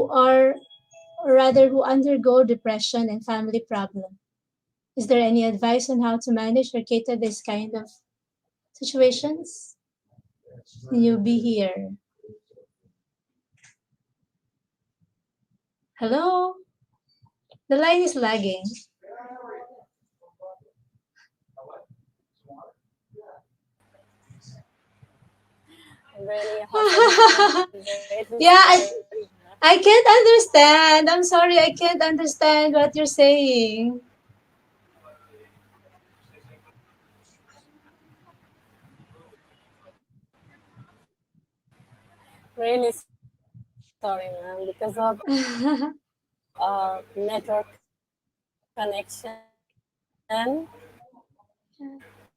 are or rather who undergo depression and family problem. Is there any advice on how to manage or cater this kind of situations? You'll be here. Hello? The line is lagging. I'm really hoping, I'm really Yeah, sorry. I can't understand. I'm sorry, I can't understand what you're saying. Really sorry, ma'am, because of network connection.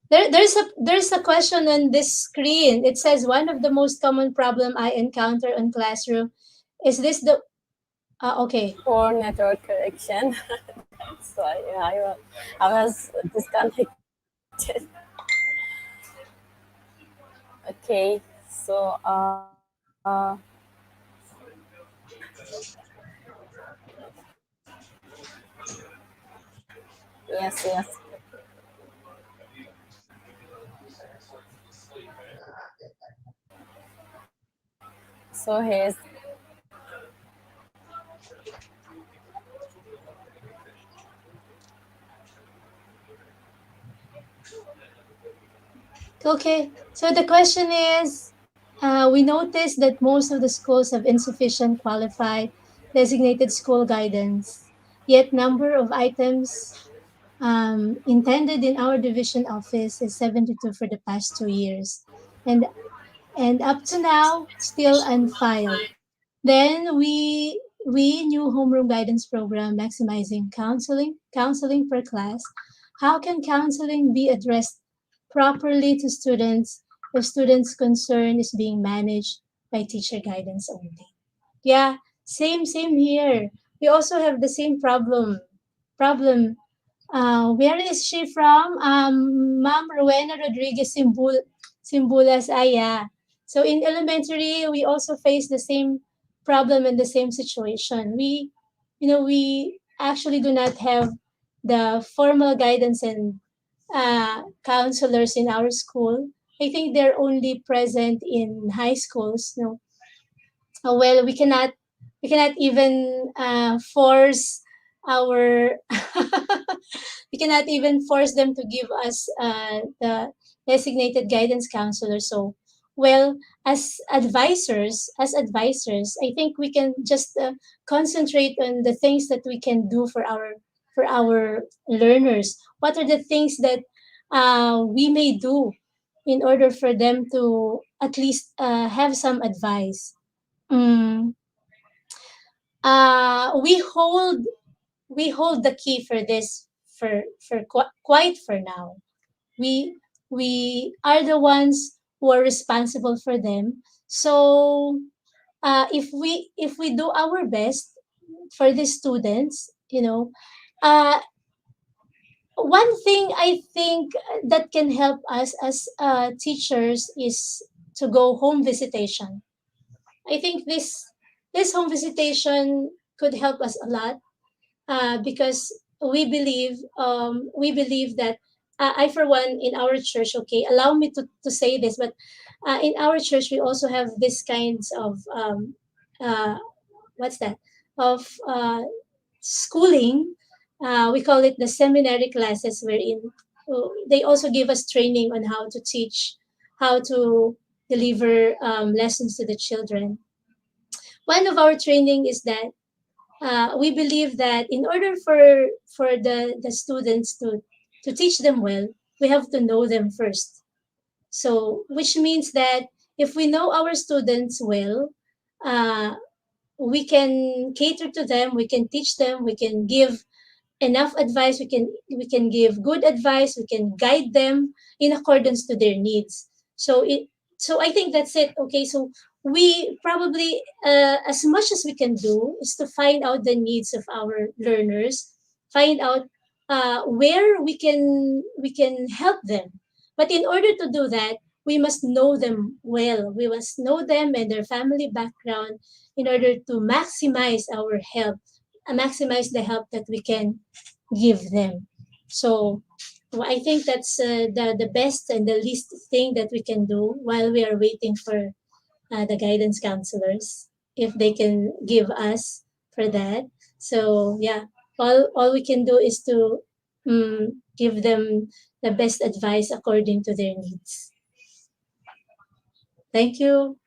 There's a question on this screen. It says one of the most common problem I encounter in classroom is this the okay. Poor network connection. That's why I was disconnected. Okay, so yes, yes. So here's Okay. So the question is we noticed that most of the schools have insufficient qualified designated school guidance, yet number of items intended in our division office is 72 for the past 2 years, and and up to now still unfiled. Then we new homeroom guidance program maximizing counseling per class. How can counseling be addressed properly to students, of students' concern is being managed by teacher guidance only. Yeah, same here. We also have the same problem. Where is she from? Ma'am Rowena Rodriguez Simbulas. Ah, yeah. So in elementary, we also face the same problem and the same situation. We actually do not have the formal guidance and counselors in our school. I think they're only present in high schools. No, well, we cannot even force our we cannot even force them to give us the designated guidance counselor. So, well, as advisors, I think we can just concentrate on the things that we can do for our learners. What are the things that we may do in order for them to at least have some advice? Mm, we hold the key for this for quite for now. We are the ones who are responsible for them. So if we do our best for the students, uh, one thing I think that can help us as teachers is to go home visitation. I think this home visitation could help us a lot because we believe that I for one in our church, okay, allow me to say this, but in our church we also have this kinds of uh, what's that of schooling. We call it the seminary classes, wherein they also give us training on how to teach, how to deliver lessons to the children. One of our training is that we believe that in order for the students to teach them well, we have to know them first. So, which means that if we know our students well, uh, we can cater to them, we can teach them, we can give enough advice, we can give good advice, we can guide them in accordance to their needs. So I think that's it. Okay, so we probably as much as we can do is to find out the needs of our learners, find out where we can help them. But in order to do that, we must know them well, we must know them and their family background in order to maximize the help that we can give them. So I think that's the best and the least thing that we can do while we are waiting for the guidance counselors, if they can give us for that. So yeah, all we can do is to give them the best advice according to their needs. Thank you.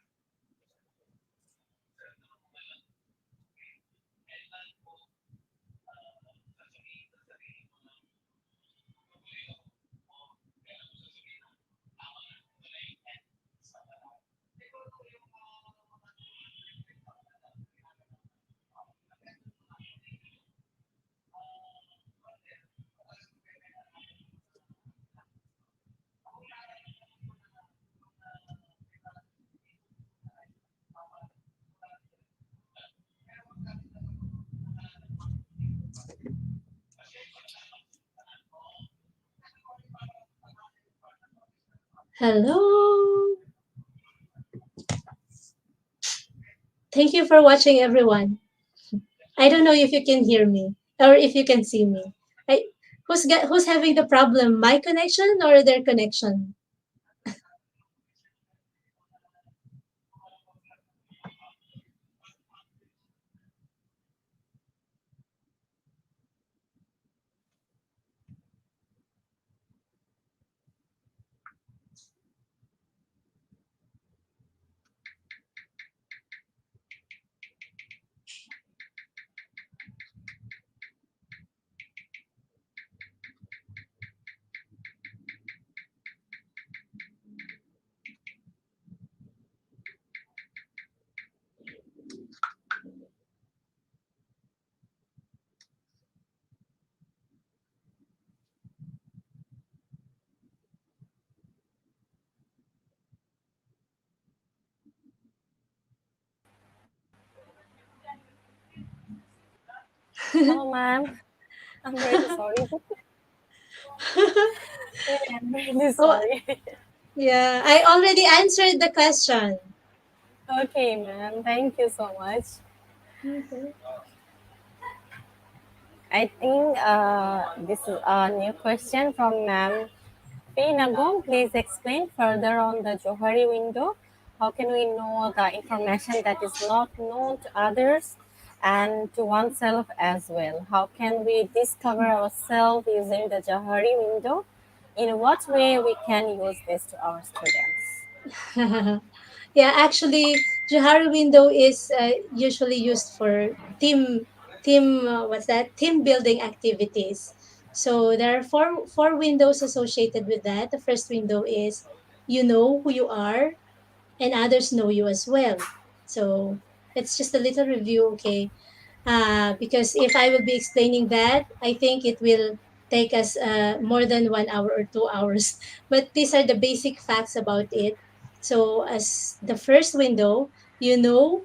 Hello. Thank you for watching, everyone. I don't know if you can hear me or if you can see me. I, who's having the problem? My connection or their connection? Oh, ma'am, I'm really sorry. Yeah, I'm really Oh, sorry. yeah, I already answered the question. Okay, ma'am. Thank you so much. Okay. I think this is a new question from Ma'am Pinagong. Please explain further on the Johari window. How can we know the information that is not known to others and to oneself as well? How can we discover ourselves using the Johari window? In what way we can use this to our students? Yeah, actually, Johari Window is usually used for what's that? Team building activities. So there are four windows associated with that. The first window is you know who you are and others know you as well. So it's just a little review, okay? Because if I will be explaining that, I think it will take us more than 1 hour or 2 hours. But these are the basic facts about it. So, as the first window, you know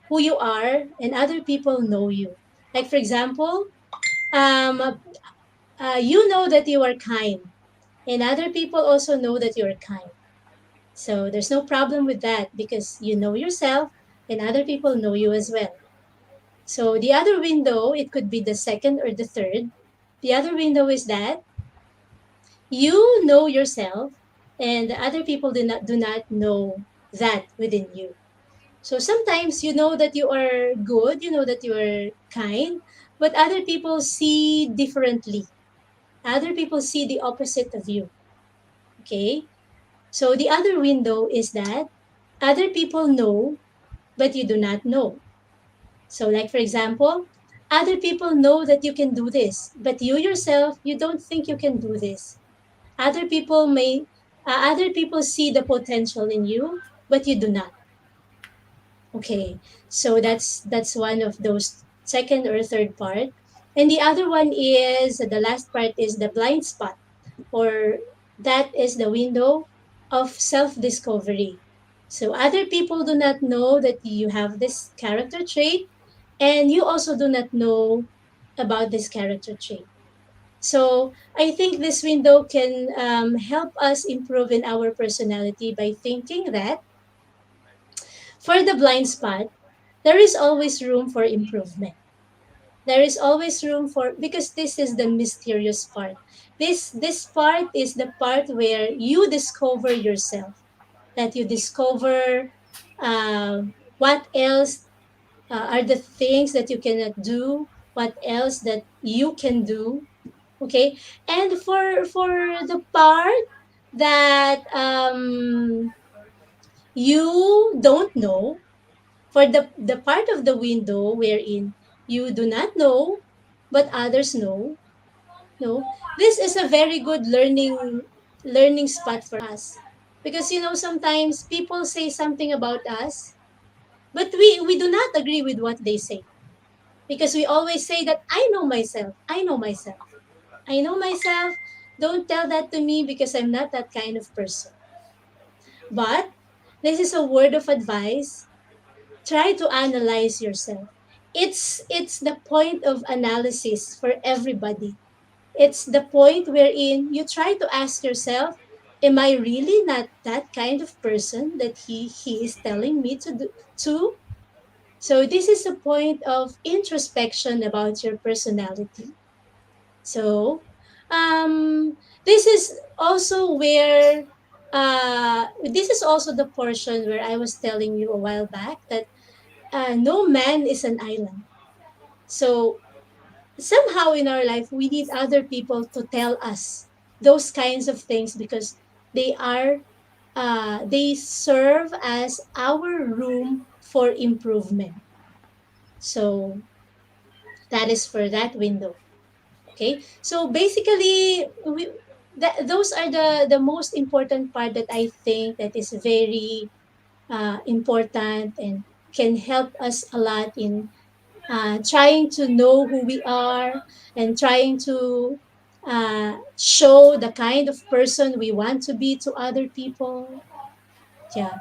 who you are, and other people know you. Like, for example, um, you know that you are kind, and other people also know that you're kind. So, there's no problem with that because you know yourself, and other people know you as well. So the other window, it could be the second or the third. The other window is that you know yourself and the other people do not know that within you. So sometimes you know that you are good, you know that you are kind, but other people see differently. Other people see the opposite of you. Okay? So the other window is that other people know, but you do not know. So, like for example, other people know that you can do this, but you yourself, you don't think you can do this. Other people other people see the potential in you, but you do not. Okay, so that's one of those second or third part, and the other one is the last part is the blind spot, or that is the window of self discovery. So other people do not know that you have this character trait, and you also do not know about this character trait. So I think this window can help us improve in our personality by thinking that for the blind spot, there is always room for improvement. There is always room for, because this is the mysterious part. This part is the part where you discover yourself, that you discover what else are the things that you cannot do, what else that you can do. Okay, and for the part that you don't know, for the part of the window wherein you do not know but others know, no, this is a very good learning spot for us, because sometimes people say something about us, but we do not agree with what they say, because we always say that I know myself. Don't tell that to me because I'm not that kind of person. But this is a word of advice. Try to analyze yourself. It's the point of analysis for everybody. It's the point wherein you try to ask yourself, am I really not that kind of person that he is telling me to? So this is a point of introspection about your personality. So this is also where this is also the portion where I was telling you a while back that no man is an island. So somehow in our life we need other people to tell us those kinds of things, because they serve as our room for improvement. So that is for that window. Okay, so basically those are the most important part that I think that is very important and can help us a lot in trying to know who we are and trying to show the kind of person we want to be to other people. Yeah,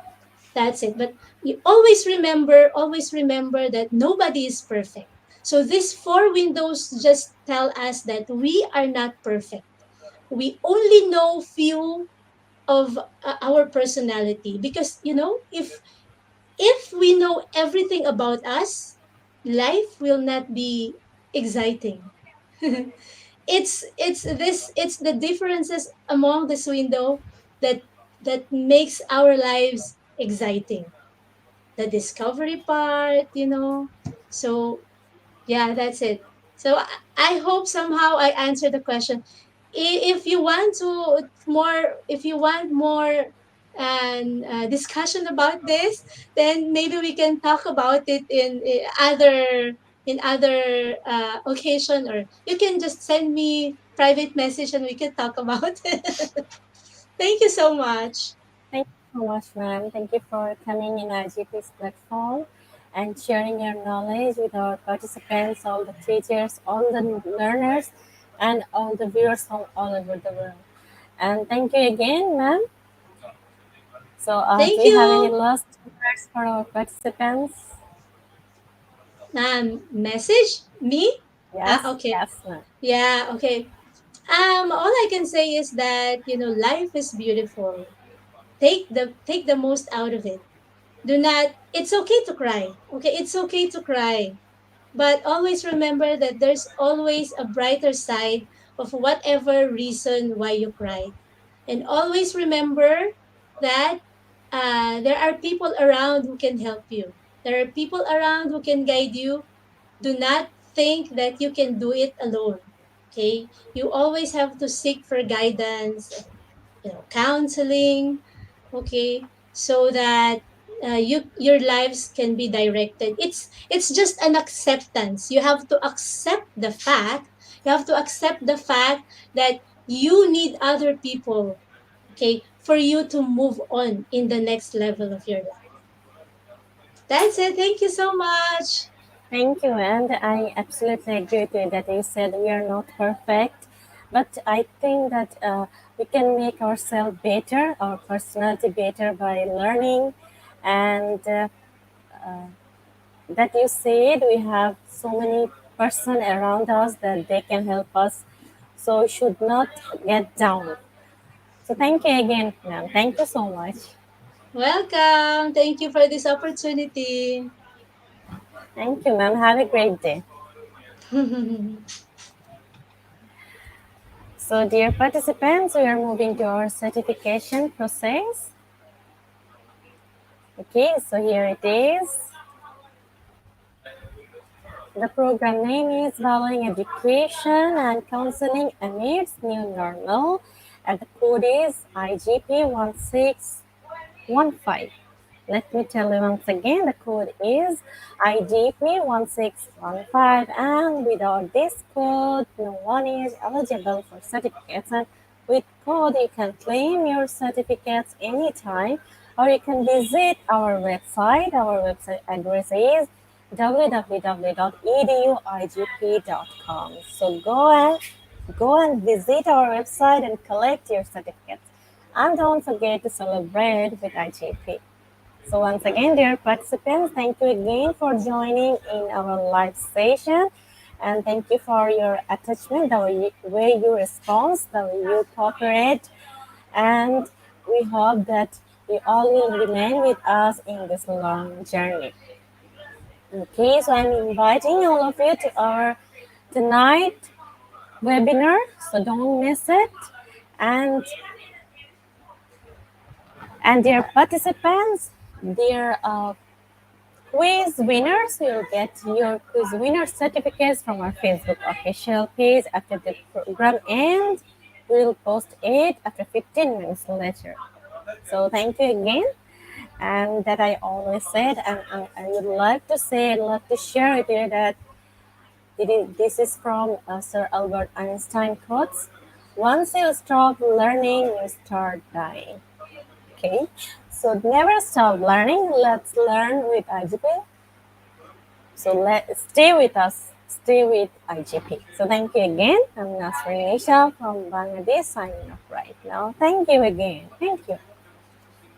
that's it. But you always remember that nobody is perfect. So these four windows just tell us that we are not perfect. We only know few of our personality, because if we know everything about us, life will not be exciting. It's the differences among this window that makes our lives exciting. The discovery part, so yeah, that's it. So I hope somehow I answered the question. If you want to more, if you want more and discussion about this, then maybe we can talk about it in other occasion, or you can just send me private message and we can talk about it. Thank you so much. Thank you so much, ma'am. Thank you for coming in IGP's platform and sharing your knowledge with our participants, all the teachers, all the learners, and all the viewers from all over the world. And thank you again, ma'am. So, do Thank you have any you. last words for our participants? Message me. Yes, Okay. yes, ma'am. Yeah, okay. All I can say is that, life is beautiful. Take the most out of it. Do not, it's okay to cry. Okay, it's okay to cry. But always remember that there's always a brighter side of whatever reason why you cried. And always remember that there are people around who can help you. There are people around who can guide you. Do not think that you can do it alone. Okay, you always have to seek for guidance, counseling. Okay, so that your lives can be directed. It's just an acceptance. You have to accept the fact. You have to accept the fact that you need other people, okay, for you to move on in the next level of your life. That's it. Thank you so much. Thank you, and I absolutely agree with you that you said we are not perfect, but I think that we can make ourselves better, our personality better by learning, and that you said we have so many person around us that they can help us, so we should not get down. So thank you again, ma'am. Thank you so much. Welcome. Thank you for this opportunity. Thank you, ma'am. Have a great day. So, dear participants, we are moving to our certification process. Okay, so here it is. The program name is Valuing Education and Counseling Amidst New Normal, and the code is IGP 1615. Let me tell you once again, the code is IGP 1615, and without this code, no one is eligible for certificates. And with code, you can claim your certificates anytime, or you can visit our website. Our website address is www.eduigp.com. So go and visit our website and collect your certificates. And don't forget to celebrate with IGP. So once again, dear participants, thank you again for joining in our live session. And thank you for your attachment, the way you respond, the way you cooperate. And we hope that you all will remain with us in this long journey. Okay, so I'm inviting all of you to our tonight webinar, so don't miss it. And dear participants, dear quiz winners, you'll get your quiz winner certificates from our Facebook official page after the program ends. We'll post it after 15 minutes later. So thank you again. And that I always said, and I would like to say, I'd love to share with you that this is from Sir Albert Einstein quotes. Once you stop learning, you start dying. Okay, so never stop learning. Let's learn with IGP. So stay with us, stay with IGP. So thank you again. I'm Nasrin Nisha from Bangladesh signing off right now. Thank you again. Thank you.